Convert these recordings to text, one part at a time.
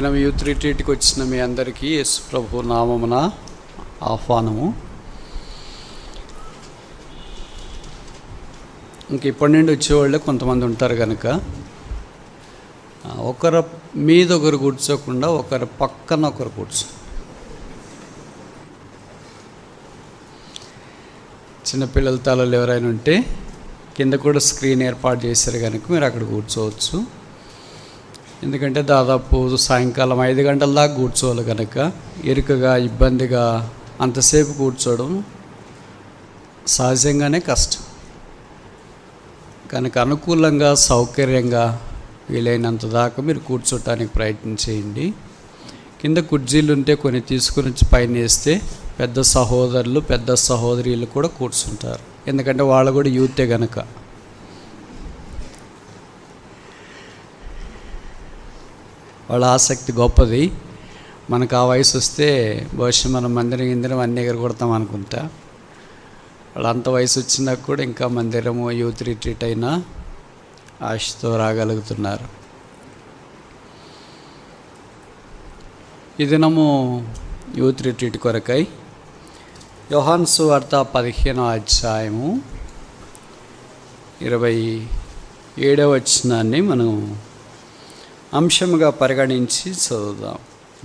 మనం యూత్ రిట్రీట్కి వచ్చిన మీ అందరికీ యేసు ప్రభు నామమున ఆహ్వానము. ఇంక ఇప్పటి నుండి వచ్చేవాళ్ళే కొంతమంది ఉంటారు కనుక ఒకరి మీద ఒకరు కూర్చోకుండా ఒకరి పక్కన ఒకరు కూర్చో. చిన్నపిల్లల తలలు ఎవరైనా ఉంటే కింద కూడా స్క్రీన్ ఏర్పాటు చేశారు కనుక మీరు అక్కడ కూర్చోవచ్చు. ఎందుకంటే దాదాపు సాయంకాలం 5 గంటల దాకా కూర్చోవాలి కనుక ఇరుకగా ఇబ్బందిగా అంతసేపు కూర్చోవడం సహజంగానే కష్టం కనుక అనుకూలంగా సౌకర్యంగా వీలైనంత దాకా మీరు కూర్చోటానికి ప్రయత్నం చేయండి. కింద కుర్చీలు ఉంటే కొన్ని తీసుకుని వచ్చి పైన వేస్తే పెద్ద సహోదరులు పెద్ద సహోదరీలు కూడా కూర్చుంటారు. ఎందుకంటే వాళ్ళు కూడా యూతే కనుక. వాళ్ళ ఆసక్తి గొప్పది. మనకు ఆ వయసు వస్తే బహుశా మనం మందిరం అన్ని ఎగరగొడతాం అనుకుంటా. వాళ్ళు అంత వయసు వచ్చినా కూడా ఇంకా మందిరము యూత్ రిట్రీట్ అయినా ఆశతో రాగలుగుతున్నారు. ఈ దినము యూత్ రిట్రీట్ కొరకై యోహాను సువార్త 15వ అధ్యాయము 27వ వచనాన్ని మనం అంశముగా పరిగణించి చదువుదాం.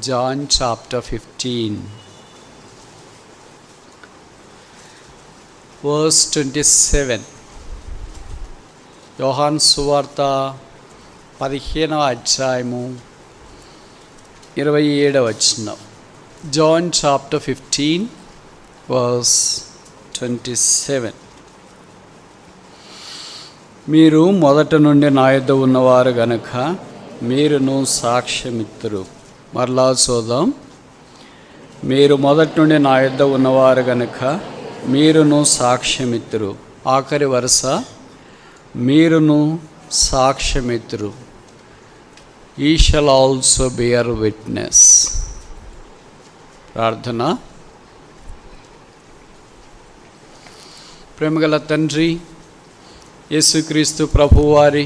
John chapter 15 verse 27. యోహాను సువార్త 15వ అధ్యాయము 27వ వచనం. John chapter 15 verse 27. మీరు మొదట నుండి నా యొద్ద ఉన్నవారు గనుక మీరును సాక్ష్యమిత్తురు. మరలా చూద్దాం. మీరు మొదటి నుండి నా యొద్ద ఉన్నవారు గనుక మీరును సాక్ష్యమిత్తురు. ఆఖరి వరుస మీరును సాక్ష్యమిత్తురు. He shall also beer witness. ప్రార్థన. ప్రేమగల తండ్రి యేసుక్రీస్తు ప్రభువారి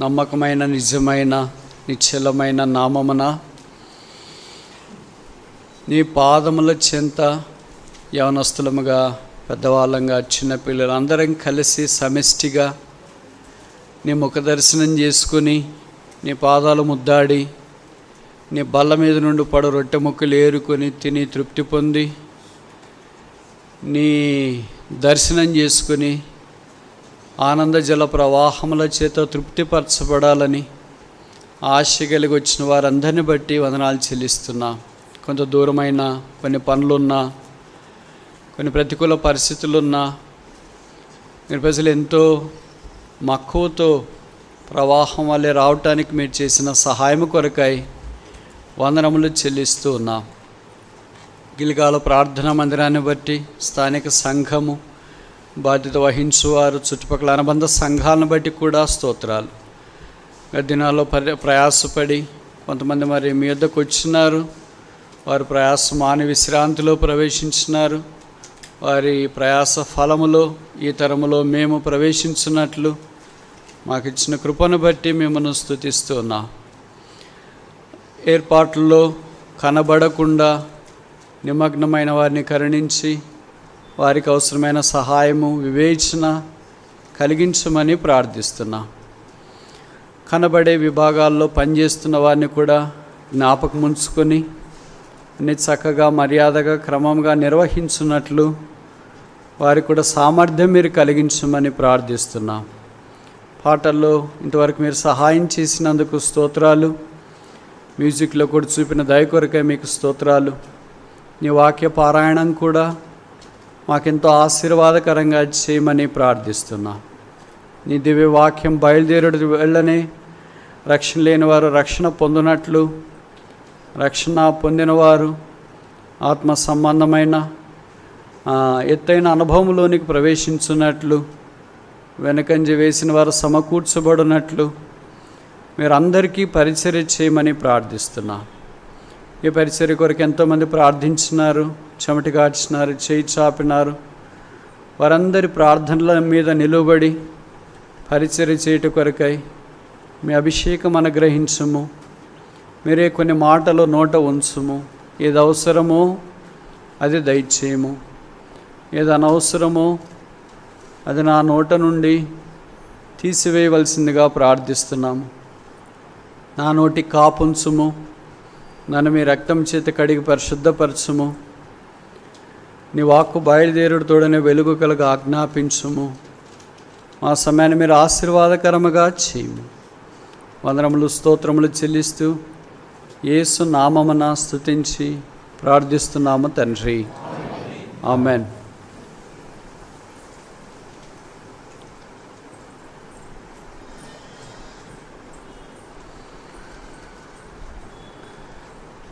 నమ్మకమైన నిజమైన నిశ్చలమైన నామమున నీ పాదముల చెంత యవనస్తులముగా పెద్దవాళ్ళంగా చిన్నపిల్లలందరం కలిసి సమిష్టిగా నీ ముఖ దర్శనం చేసుకుని నీ పాదాలు ముద్దాడి నీ బల్ల మీద నుండి పడు రొట్టె ముక్కలు ఏరుకొని తిని తృప్తి పొంది నీ దర్శనం చేసుకుని ఆనంద జల ప్రవాహముల చేత తృప్తిపరచబడాలని ఆశ కలిగి వచ్చిన వారందరిని బట్టి వందనాలు చెల్లిస్తున్నా. కొంత దూరమైన కొన్ని పనులున్నా కొన్ని ప్రతికూల పరిస్థితులున్నా మీరు ప్రజలు ఎంతో మక్కువతో ప్రవాహం వల్లే రావటానికి మీరు చేసిన సహాయం కొరకై వందనములు చెల్లిస్తూ ఉన్నా. గిల్గాల ప్రార్థనా మందిరాన్ని బట్టి స్థానిక సంఘము బాధ్యత వహించువారు చుట్టుపక్కల అనుబంధ సంఘాలను బట్టి కూడా స్తోత్రాలు. గత దినాల్లో ప్రయాసపడి కొంతమంది మరి మీ వద్దకు వచ్చినారు. వారి ప్రయాస మాని విశ్రాంతిలో ప్రవేశించినారు. వారి ప్రయాస ఫలములో ఈ తరములో మేము ప్రవేశించినట్లు మాకు ఇచ్చిన కృపను బట్టి మిమ్మల్ని స్తుతిస్తూ ఉన్నాం. ఏర్పాట్లలో కనబడకుండా నిమగ్నమైన వారిని కరుణించి వారికి అవసరమైన సహాయము వివేచన కలిగించమని ప్రార్థిస్తున్నా. కనబడే విభాగాల్లో పనిచేస్తున్న వారిని కూడా జ్ఞాపకం ఉంచుకొని అన్ని చక్కగా మర్యాదగా క్రమంగా నిర్వహించున్నట్లు వారికి కూడా సామర్థ్యం మీరు కలిగించమని ప్రార్థిస్తున్నా. పాటల్లో ఇంతవరకు మీరు సహాయం చేసినందుకు స్తోత్రాలు. మ్యూజిక్లో కూడా చూపిన దయ కొరకే మీకు స్తోత్రాలు. నీ వాక్య పారాయణం కూడా మాకెంతో ఆశీర్వాదకరంగా చేయమని ప్రార్థిస్తున్నా. నీ దివ్య వాక్యం బయలుదేరుడు వెళ్ళనే రక్షణ లేని వారు రక్షణ పొందినట్లు, రక్షణ పొందినవారు ఆత్మ సంబంధమైన ఎత్తైన అనుభవంలోనికి ప్రవేశించున్నట్లు, వెనకంజ వేసిన వారు సమకూర్చబడినట్లు మీరు అందరికీ పరిచర్య చేయమని ప్రార్థిస్తున్నా. ఈ పరిచర్య కొరకు ఎంతోమంది ప్రార్థించినారు, చెమటి గార్చినారు, చేయి చాపినారు. వారందరి ప్రార్థనల మీద నిలువబడి పరిచర్య చేయుట కొరకై మీ అభిషేకం అనుగ్రహించము. మీరే కొన్ని మాటలు నోట ఉంచుము. ఏది అవసరమో అది దయచేయము, ఏది అనవసరమో అది నా నోట నుండి తీసివేయవలసిందిగా ప్రార్థిస్తున్నాము. నా నోటి కాపుంచుము, నన్ను మీ రక్తం చేత కడిగి పరిశుద్ధపరచుము. నీ వాక్కు బయలుదేరుడుతోడనే వెలుగు కలగా ఆజ్ఞాపించుము. మా సమయాన్ని మీరు ఆశీర్వాదకరముగా చేయము. వందనములు స్తోత్రములు చెల్లిస్తూ యేసు నామమున స్తుతించి ప్రార్థిస్తున్నాము తండ్రి, ఆమెన్.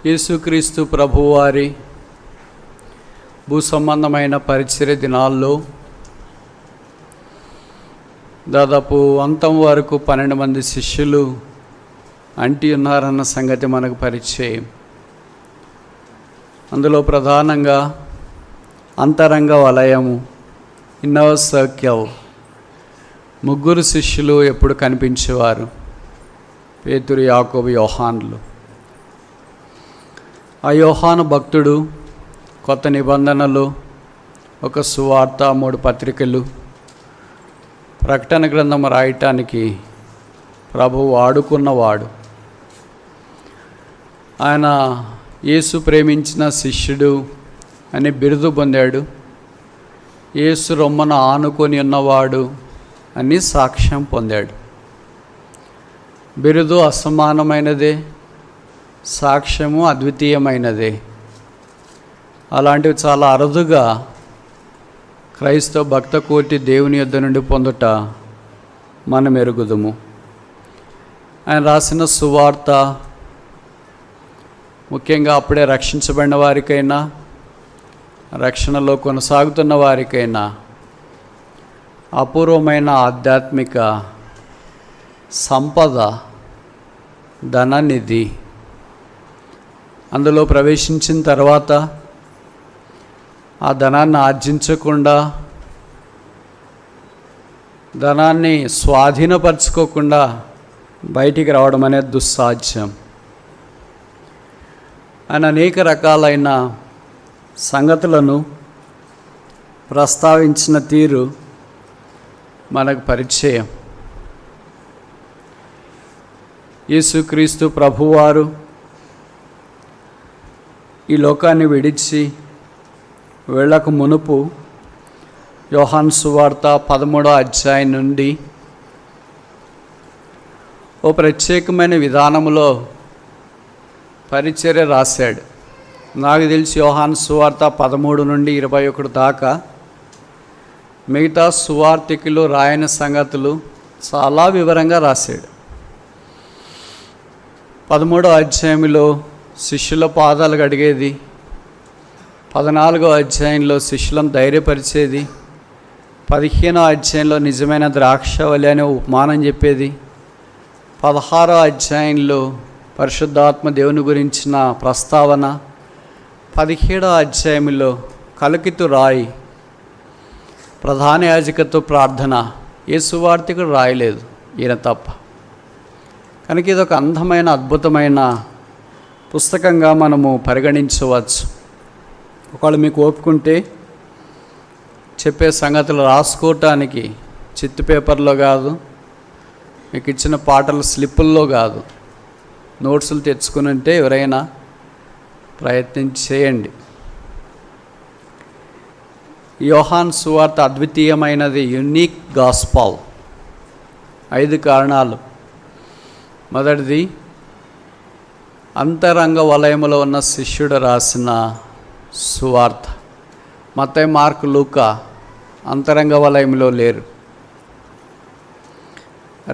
యేసుక్రీస్తు ప్రభువారి భూసంబంధమైన పరిచర్య దినాల్లో దాదాపు అంతం వరకు 12 మంది శిష్యులు అంటి ఉన్నారన్న సంగతి మనకు పరిచయం. అందులో ప్రధానంగా అంతరంగ వలయము, ఇన్నర్ సర్కిల్, 3 శిష్యులు ఎప్పుడు కనిపించేవారు, పేతురు, యాకోబు, యోహానులు. ఆ యోహాను భక్తుడు కొత్త నిబంధనలు, ఒక సువార్త, 3 పత్రికలు, ప్రకటన గ్రంథం రాయటానికి ప్రభువు వాడుకున్నవాడు. ఆయన యేసు ప్రేమించిన శిష్యుడు అని బిరుదు పొందాడు. యేసు రొమ్మన ఆనుకొని ఉన్నవాడు అని సాక్ష్యం పొందాడు. బిరుదు అసమానమైనదే, సాక్ష్యము అద్వితీయమైనదే. అలాంటివి చాలా అరుదుగా క్రైస్తవ భక్త కోటి దేవుని యొద్ద నుండి పొందుట మనం ఎరుగుదుము. ఆయన రాసిన సువార్త ముఖ్యంగా అప్పుడే రక్షించబడిన వారికైనా, రక్షణలో కొనసాగుతున్న వారికైనా అపూర్వమైన ఆధ్యాత్మిక సంపద, ధననిధి. అందులో ప్రవేశించిన తర్వాత ఆ ధనాన్ని ఆర్జించకుండా, ధనాన్ని స్వాధీనపరచుకోకుండా బయటికి రావడం అనేది దుస్సాధ్యం. ఆయన అనేక రకాలైన సంగతులను ప్రస్తావించిన తీరు మనకు పరిచయం. యేసుక్రీస్తు ప్రభువారు ఈ లోకాన్ని విడిచి వెళ్ళక మునుపు యోహాను సువార్త 13వ అధ్యాయం నుండి ఓ ప్రత్యేకమైన విధానములో పరిచర్య రాశాడు. నాకు తెలిసి యోహాను సువార్త 13 నుండి 21 దాకా మిగతా సువార్తికులు రాయని సంగతులు చాలా వివరంగా రాశాడు. 13వ అధ్యాయంలో శిష్యుల పాదాలు కడిగేది, 14వ అధ్యాయంలో శిష్యులను ధైర్యపరిచేది, 15వ అధ్యాయంలో నిజమైన ద్రాక్షవల్లి అనే ఉపమానం చెప్పేది, 16వ అధ్యాయంలో పరిశుద్ధాత్మ దేవుని గురించిన ప్రస్తావన, 17వ అధ్యాయంలో కలికితు రాయి, ప్రధాన యాజకత్వ ప్రార్థన. ఏ సువార్తికుడు రాయలేదు, ఈయన తప్ప. కనుక ఇదొక అందమైన అద్భుతమైన పుస్తకంగా మనము పరిగణించవచ్చు. ఒకవేళ మీకు ఓపుకుంటే చెప్పే సంగతులు రాసుకోవటానికి చిత్తు పేపర్లో కాదు, మీకు ఇచ్చిన పాటల స్లిప్పుల్లో కాదు, నోట్సులు తెచ్చుకుని ఉంటే ఎవరైనా ప్రయత్నం చేయండి. యోహాను సువార్త అద్వితీయమైనది, యునిక్ గాస్పల్. 5 కారణాలు. మొదటిది, అంతరంగ వలయములో ఉన్న శిష్యుడు రాసిన సువార్త. మత్తయి, మార్కు, లూకా అంతరంగ వలయంలో లేరు.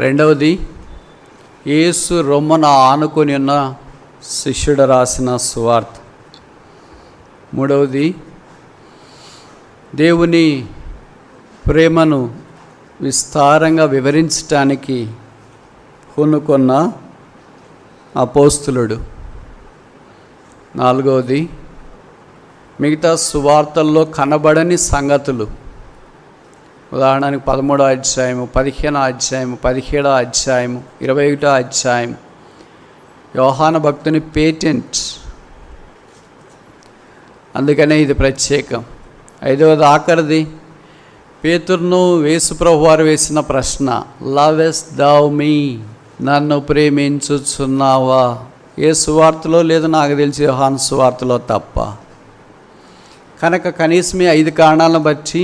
రెండవది, యేసు రొమ్మన ఆనుకొని ఉన్న శిష్యుడు రాసిన సువార్త. మూడవది, దేవుని ప్రేమను విస్తారంగా వివరించటానికి పూనుకొన్న అపోస్తులుడు. నాలుగవది, మిగతా సువార్తల్లో కనబడని సంగతులు. ఉదాహరణకి 13వ అధ్యాయము, 15వ అధ్యాయము, 17వ అధ్యాయము, 21వ అధ్యాయం, యోహాను భక్తుని పేటెంట్, అందుకనే ఇది ప్రత్యేకం. 5వది ఆఖరిది, పేతురును యేసుప్రభు వారు వేసిన ప్రశ్న, లవెస్ట్ దౌ మీ, నన్ను ప్రేమించుచున్నావా? ఏ సువార్తలో లేదు నాకు తెలిసి, యోహాను సువార్తలో తప్ప. కనుక కనీసం ఈ 5 కారణాలను బట్టి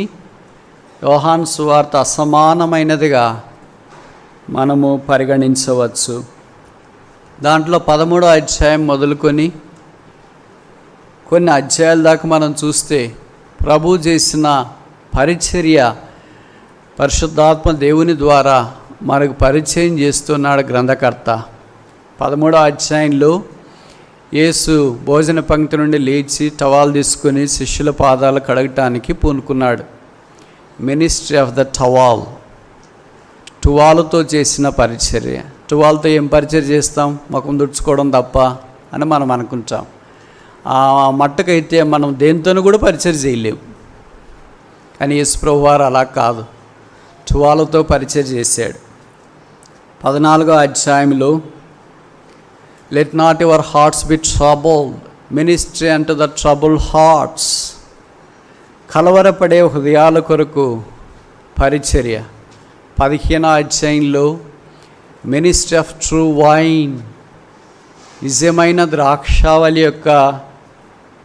యోహాను సువార్త అసమానమైనదిగా మనము పరిగణించవచ్చు. దాంట్లో 13వ అధ్యాయం మొదలుకొని కొన్ని అధ్యాయాల దాకా మనం చూస్తే ప్రభు చేసిన పరిచర్య పరిశుద్ధాత్మ దేవుని ద్వారా మనకు పరిచయం చేస్తున్నాడు గ్రంథకర్త. 13వ అధ్యాయంలో యేసు భోజన పంక్తి నుండి లేచి టవాల్ తీసుకొని శిష్యుల పాదాలు కడగటానికి పూనుకున్నాడు. మినిస్ట్రీ ఆఫ్ ద టవాల్, టువాలుతో చేసిన పరిచర్య. టువాల్తో ఏం పరిచర్య చేస్తాం? ముఖం తుడుచుకోవడం తప్ప అని మనం అనుకుంటాం. ఆ మట్టుకైతే మనం దేనితోనూ కూడా పరిచర్య చేయలేము. కానీ యేసుప్రభు వారు అలా కాదు, టువాలుతో పరిచర్య చేశాడు. 14వ అధ్యాయంలో let not your hearts B troubled, ministry unto the trouble hearts, కలవరపడే హృదయాల కొరకు పరిచర్య. 15వ అధ్యాయంలో మినిస్ట్రీ ఆఫ్ ట్రూ వైన్, నిజమైన ద్రాక్షావళి యొక్క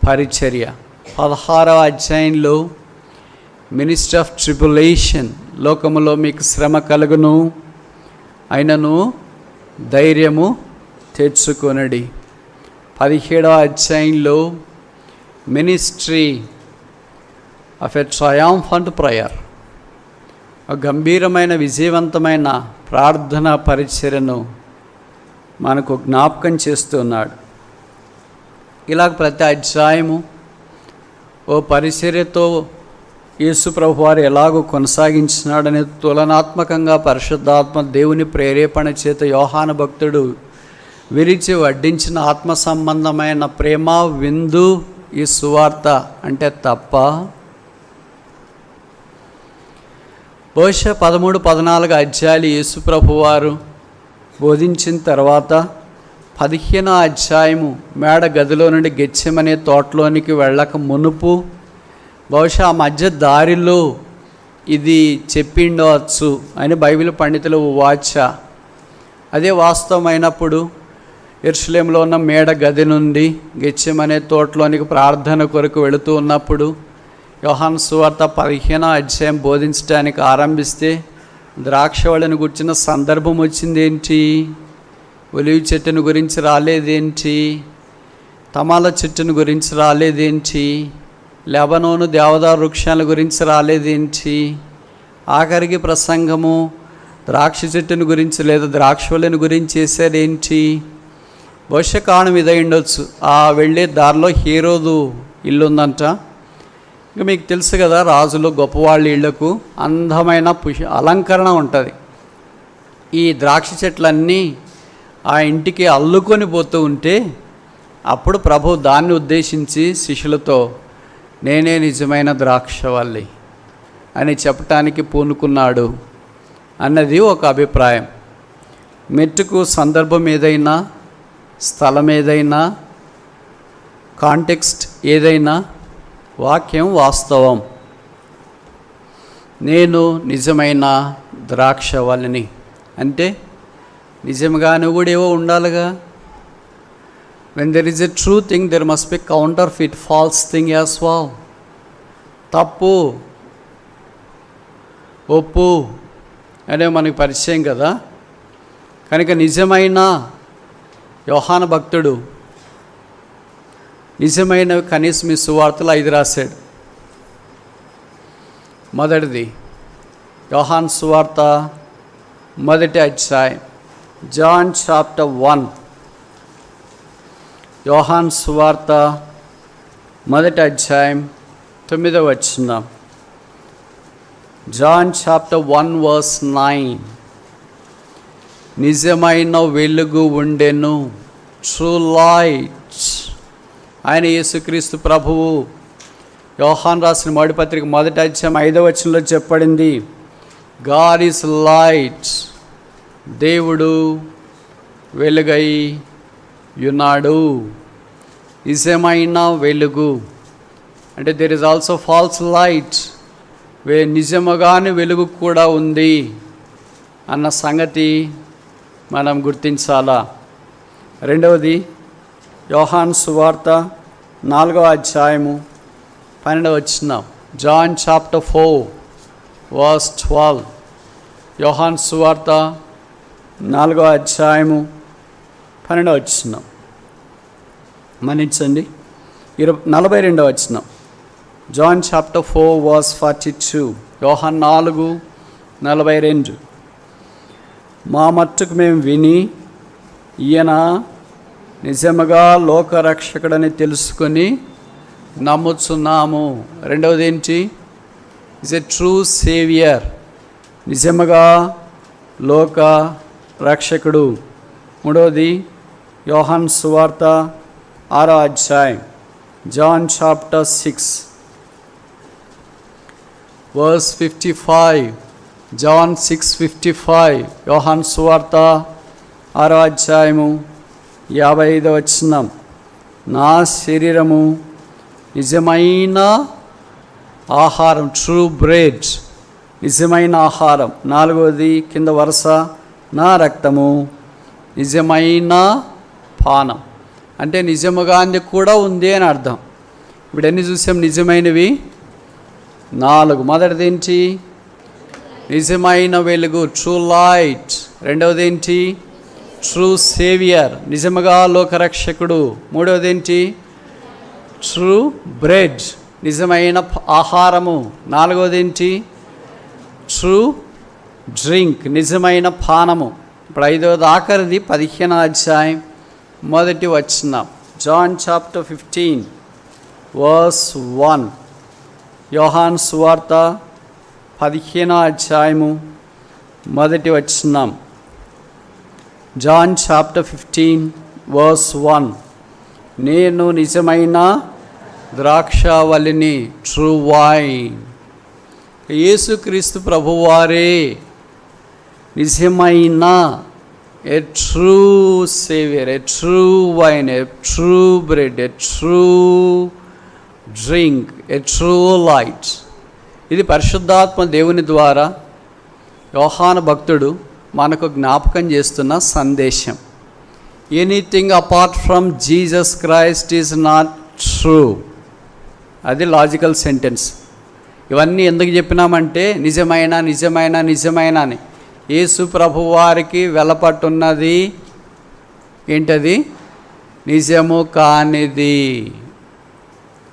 పరిచర్య. 16వ అధ్యాయంలో మినిస్ట్రీ ఆఫ్ ట్రిబులేషన్, లోకములో మీకు శ్రమ కలుగును అయినను ధైర్యము తెచ్చుకొనడి. 17వ అధ్యాయంలో మినిస్ట్రీ ఆఫ్ ఎ ట్రయాంఫంట్ ప్రేయర్, ఒక గంభీరమైన విజయవంతమైన ప్రార్థన పరిచర్యను మనకు జ్ఞాపకం చేస్తున్నాడు. ఇలాగ ప్రతి అధ్యాయము ఓ పరిచర్యతో యేసు ప్రభు వారు ఎలాగో కొనసాగించినాడనే తులనాత్మకంగా పరిశుద్ధాత్మ దేవుని ప్రేరేపణ చేత యోహాను భక్తుడు విరిచి వడ్డించిన ఆత్మ సంబంధమైన ప్రేమ విందు ఈ సువార్త అంటే తప్ప. బహుశా 13, 14 అధ్యాయాలు యేసు ప్రభు వారు బోధించిన తర్వాత 15వ అధ్యాయము మేడ గదిలో నుండి గెత్సెమనే తోటలోనికి వెళ్ళక మునుపు బహుశా ఆ మధ్య దారిలో ఇది చెప్పిండవచ్చు అని బైబిల్ పండితులు వాచ. అదే వాస్తవమైనప్పుడు యెరూషలేములో ఉన్న మేడ గది నుండి గెత్సెమనే తోటలోనికి ప్రార్థన కొరకు వెళుతూ ఉన్నప్పుడు యోహాను సువార్త 15వ అధ్యాయం బోధించడానికి ఆరంభిస్తే ద్రాక్షవళిని గుర్చిన సందర్భం వచ్చింది ఏంటి? ఒలివ చెట్టును గురించి రాలేదేంటి? తమాల చెట్టును గురించి రాలేదేంటి? లెబనోను దేవదారు వృక్షాల గురించి రాలేదేంటి? ఆఖరికి ప్రసంగము ద్రాక్ష చెట్టును గురించి లేదా ద్రాక్షవళిని గురించి చేశారేంటి? బహుశా కారణం ఇదై ఉండొచ్చు. ఆ వెళ్ళే దారిలో హేరోదు ఇల్లు ఉందంట. ఇంకా మీకు తెలుసు కదా, రాజులు గొప్పవాళ్ళ ఇళ్లకు అందమైన అలంకరణ ఉంటుంది. ఈ ద్రాక్ష చెట్లన్నీ ఆ ఇంటికి అల్లుకొని పోతూ ఉంటే అప్పుడు ప్రభు దాన్ని ఉద్దేశించి శిష్యులతో నేనే నిజమైన ద్రాక్షవల్లి అని చెప్పటానికి పూనుకున్నాడు అన్నది ఒక అభిప్రాయం. మెట్టుకు సందర్భం ఏదైనా, స్థలం ఏదైనా, కాంటెక్స్ట్ ఏదైనా, వాక్యం వాస్తవం. నేను నిజమైన ద్రాక్షవల్లిని అంటే నిజంగా నువ్వు కూడా ఏవో ఉండాలిగా. When there is a true thing there must be counterfeit falls thing as well. తప్పు ఒప్పు అనే మనకి పరిచయం కదా. కనుక నిజమైన యోహాను భక్తుడు నిజమైన కనీసం ఈ సువార్తలు 5 రాశాడు. మొదటిది యోహాను సువార్త 1వ అధ్యాయం, జాన్ చాప్టర్ 1. యోహాను సువార్త 1వ అధ్యాయం 9వ వచనం. John chapter 1 verse 9. నిజమైన వెలుగు ఉండెను, ట్రూ లైట్. ఆయన యేసుక్రీస్తు ప్రభువు. యోహాను రాసిన మొదటి పత్రిక 1వ అధ్యాయం 5వ వచనంలో చెప్పబడింది, గాడ్ ఈజ్ లైట్, దేవుడు వెలుగై యున్నాడు. నిజమైన వెలుగు అంటే there is also false light, నిజముగాని వెలుగు కూడా ఉంది అన్న సంగతి మనం గుర్తించాలా. రెండవది యోహాను సువార్త 4వ అధ్యాయము 12వ వచనం. John chapter 4 verse 12. యోహాను సువార్త 4వ అధ్యాయము 12వ వచనం. మన్నించండి, 42వ వచనం. John chapter 4 verse 42. యోహాను 4:42. మా మట్టుకు మేము విని ఈయన నిజముగా లోకరక్షకుడని తెలుసుకొని నమ్ముచున్నాము. రెండవది ఏంటి? ఈజ్ ఎ ట్రూ సేవియర్, నిజముగా లోక రక్షకుడు. మూడవది యోహాను సువార్త 6వ అధ్యాయం, జాన్ చాప్టర్ 6 verse 55. జాన్ 6:55. యోహాను సువార్త 6వ అధ్యాయము 55వ వచనం. నా శరీరము నిజమైన ఆహారం, ట్రూ బ్రెడ్, నిజమైన ఆహారం. నాలుగవది కింద వరుస, నా రక్తము నిజమైన పానం. అంటే నిజముగా అంది కూడా ఉంది అని అర్థం. ఇప్పుడు ఎన్ని చూసాం నిజమైనవి? 4. మొదటిది ఏంటి? నిజమైన వెలుగు, ట్రూ లైట్. రెండవది ఏంటి? ట్రూ సేవియర్, నిజముగా లోకరక్షకుడు. మూడవది ఏంటి? ట్రూ బ్రెడ్, నిజమైన ఆహారము. నాలుగవది ఏంటి? ట్రూ డ్రింక్, నిజమైన పానము. ఇప్పుడు 5వది ఆఖరిది 15వ అధ్యాయం 1వ వచనం. John chapter 15 verse 1. యోహాను సువార్త 15వ అధ్యాయము 1వ వచనం. John chapter 15 verse 1. నేను నిజమైన ద్రాక్షావళిని, ట్రూ వైన్. యేసుక్రీస్తు ప్రభువారే నిజమైన ఏ ట్రూ సేవియర్, ఏ ట్రూ వైన్, ఏ ట్రూ బ్రెడ్, ఏ ట్రూ డ్రింక్, ఏ ట్రూ లైట్. ఇది పరిశుద్ధాత్మ దేవుని ద్వారా యోహాను భక్తుడు మనకు జ్ఞాపకం చేస్తున్న సందేశం. Anything apart from Jesus Christ is not true. అది లాజికల్ సెంటెన్స్. ఇవన్నీ ఎందుకు చెప్పినామంటే నిజమైన నిజమైన నిజమైన అని. యేసు ప్రభు వారికి వెలపట్టున్నది ఏంటది? నిజము కానిది.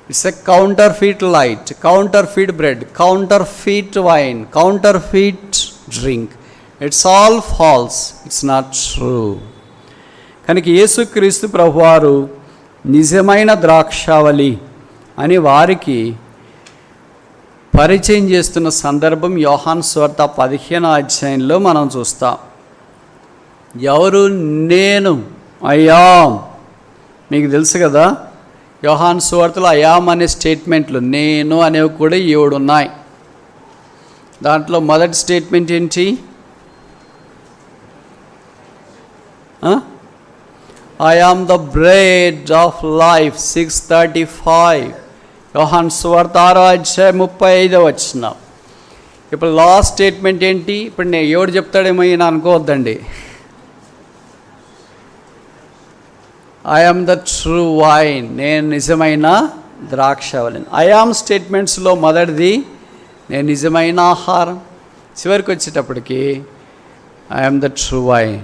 It's a counter feet light, counter feet bread, counter feet wine, counter feet drink. It's all false, it's not true. కనుక యేసుక్రీస్తు ప్రభువారు నిజమైన ద్రాక్షావళి అని వారికి పరిచయం చేస్తున్న సందర్భం యోహాను సువార్త 15వ అధ్యాయంలో మనం చూస్తాం. ఎవరు? నేను అయాం. మీకు తెలుసు కదా, యోహాను సువార్తలో అయాం అనే స్టేట్మెంట్లు, నేను అనేవి కూడా 7 ఉన్నాయి. దాంట్లో మొదటి స్టేట్మెంట్ ఏంటి? I am the bread of life, 6:35. యోహాను సువార్త 6వ అధ్యాయం 35వ వచనం. ఇప్పుడు లాస్ట్ స్టేట్మెంట్ ఏంటి? ఇప్పుడు నేను ఎవడు చెప్తాడేమో ఈయన అనుకోవద్దండి. I am the true vine, నేను నిజమైన ద్రాక్షావళిని. ఐ ఆమ్ స్టేట్మెంట్స్లో మొదటిది నేను నిజమైన ఆహారం. చివరికి వచ్చేటప్పటికి I am the true vine.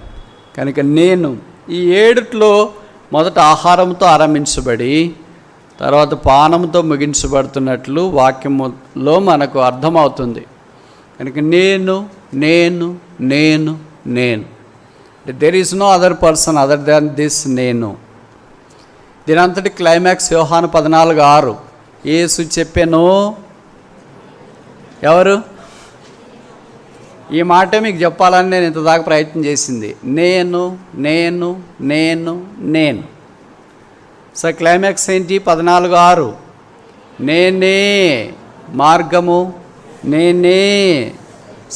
కనుక నేను ఈ 7లో మొదట ఆహారంతో ఆరంభించబడి తర్వాత పానంతో ముగించబడుతున్నట్లు వాక్యములో మనకు అర్థమవుతుంది. కనుక నేను నేను నేను నేను there is no other person other than this నేను. దీనంతటి క్లైమాక్స్ యోహాను 14:6. యేసు చెప్పెను. ఎవరు? ఈ మాట మీకు చెప్పాలని నేను ఇంతదాకా ప్రయత్నం చేసింది. నేను నేను నేను నేను. సో క్లైమాక్స్ ఏంటి? 14:6. నేనే మార్గము, నేనే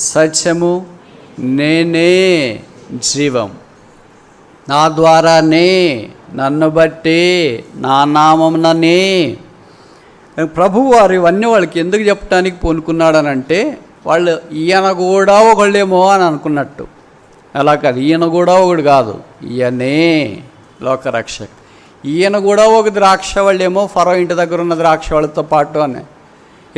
సత్యము, నేనే జీవం. నా ద్వారానే నన్ను బట్టి, నా నామముననే. ప్రభువు వారు ఇవన్నీ వాళ్ళకి ఎందుకు చెప్పడానికి పూనుకున్నాడనంటే, వాళ్ళు ఈయన కూడా ఒకళ్ళేమో అని అనుకున్నట్టు. అలా కాదు, ఈయన కూడా ఒకడు కాదు, ఈయనే లోకరక్షక. ఈయన కూడా ఒక ద్రాక్ష వాళ్ళేమో, ఫరో ఇంటి దగ్గర ఉన్న ద్రాక్ష వాళ్ళతో పాటు అని,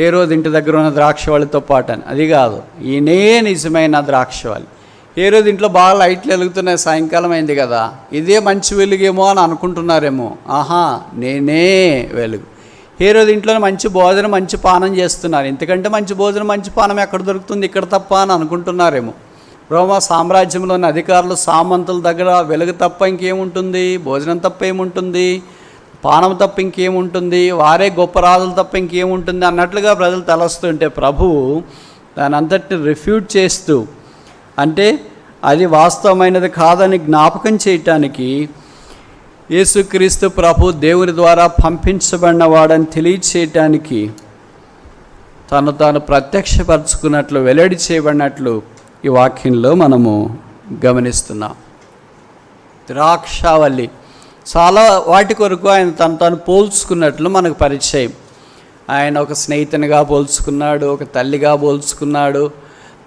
ఏ రోజు ఇంటి దగ్గర ఉన్న ద్రాక్ష వాళ్ళతో పాటు అని. అది కాదు, ఈయనే నిజమైన ద్రాక్ష వాళ్ళు. ఏ రోజు ఇంట్లో బాగా లైట్లు వెలుగుతున్నాయి, సాయంకాలం అయింది కదా, ఇదే మంచి వెలుగేమో అని అనుకుంటున్నారేమో. ఆహా, నేనే వెలుగు. ఏ రోజు ఇంట్లో మంచి భోజనం, మంచి పానం చేస్తున్నారు, ఎందుకంటే మంచి భోజనం, మంచి పానం ఎక్కడ దొరుకుతుంది, ఇక్కడ తప్ప అని అనుకుంటున్నారేమో. రోమా సామ్రాజ్యంలోని అధికారులు, సామంతుల దగ్గర వెలుగు తప్ప ఇంకేముంటుంది, భోజనం తప్ప ఏముంటుంది, పానం తప్ప ఇంకేముంటుంది, వారే గొప్ప రాజులు తప్ప ఇంకేముంటుంది అన్నట్లుగా ప్రజలు తలస్తుంటే, ప్రభువు దాని అంతటిని రిఫ్యూట్ చేస్తూ, అంటే అది వాస్తవమైనది కాదని జ్ఞాపకం చేయటానికి, యేసుక్రీస్తు ప్రభు దేవుని ద్వారా పంపించబడిన వాడని తెలియచేయటానికి, తను తాను ప్రత్యక్షపరచుకున్నట్లు, వెల్లడి చేయబడినట్లు ఈ వాక్యంలో మనము గమనిస్తున్నాం. ద్రాక్షావల్లి చాలా వాటి కొరకు ఆయన తను తాను పోల్చుకున్నట్లు మనకు పరిచయం. ఆయన ఒక స్నేహితునిగా పోల్చుకున్నాడు, ఒక తల్లిగా పోల్చుకున్నాడు,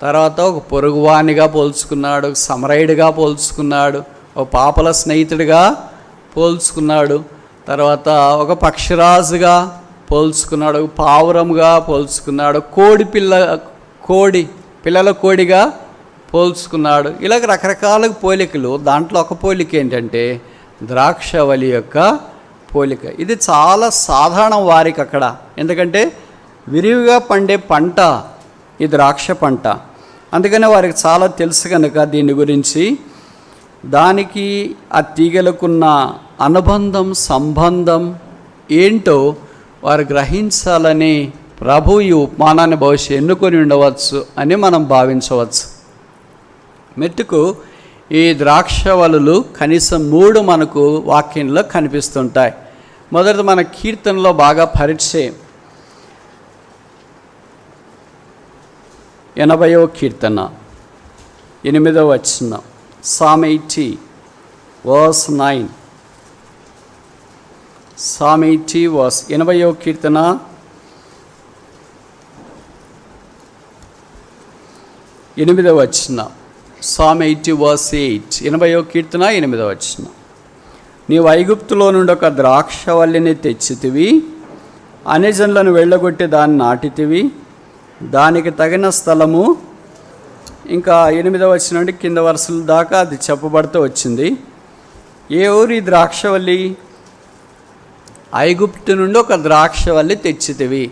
తర్వాత ఒక పొరుగువానిగా పోల్చుకున్నాడు, ఒక సమరయుడిగా పోల్చుకున్నాడు, ఒక పాపల స్నేహితుడిగా పోల్చుకున్నాడు, తర్వాత ఒక పక్షిరాజుగా పోల్చుకున్నాడు, ఒక పావురంగా పోల్చుకున్నాడు, పిల్లల కోడిగా పోల్చుకున్నాడు. ఇలాగ రకరకాల పోలికలు. దాంట్లో ఒక పోలిక ఏంటంటే ద్రాక్షవల్లి యొక్క పోలిక. ఇది చాలా సాధారణం వారికి అక్కడ, ఎందుకంటే విరివిగా పండే పంట ఈ ద్రాక్ష పంట. అందుకనే వారికి చాలా తెలుసు కనుక దీని గురించి, దానికి ఆ తీగలకున్న అనుబంధం, సంబంధం ఏంటో వారు గ్రహించాలని ప్రభు ఈ ఉపమానాన్ని బహుశా ఎన్నుకొని ఉండవచ్చు అని మనం భావించవచ్చు. మెట్టుకు ఈ ద్రాక్షవల్లులు కనీసం 3 మనకు వాక్యంలో కనిపిస్తుంటాయి. మొదటిది మన కీర్తనలో బాగా పరిచయం. 80వ కీర్తన 8వ వచనం, Psalm 80 verse 9. Psalm 80 verse 80వ కీర్తన 8వ వచనం. Psalm 80 verse 8, 80వ కీర్తన 8వ వచనం. నీవు ఐగుప్తులో నుండి ఒక ద్రాక్షవల్లిని తెచ్చితివి, అన్యజనులను వెళ్ళగొట్టి దాన్ని నాటితివి, దానికి తగిన స్థలము. ఇంకా 8వ వచనం నుండి కింద వరుసల దాకా అది చెప్పబడుతూ వచ్చింది. ఏ ఊరి ద్రాక్షవల్లి? ఐగుప్తు నుండి ఒక ద్రాక్షవల్లి తెచ్చితివి.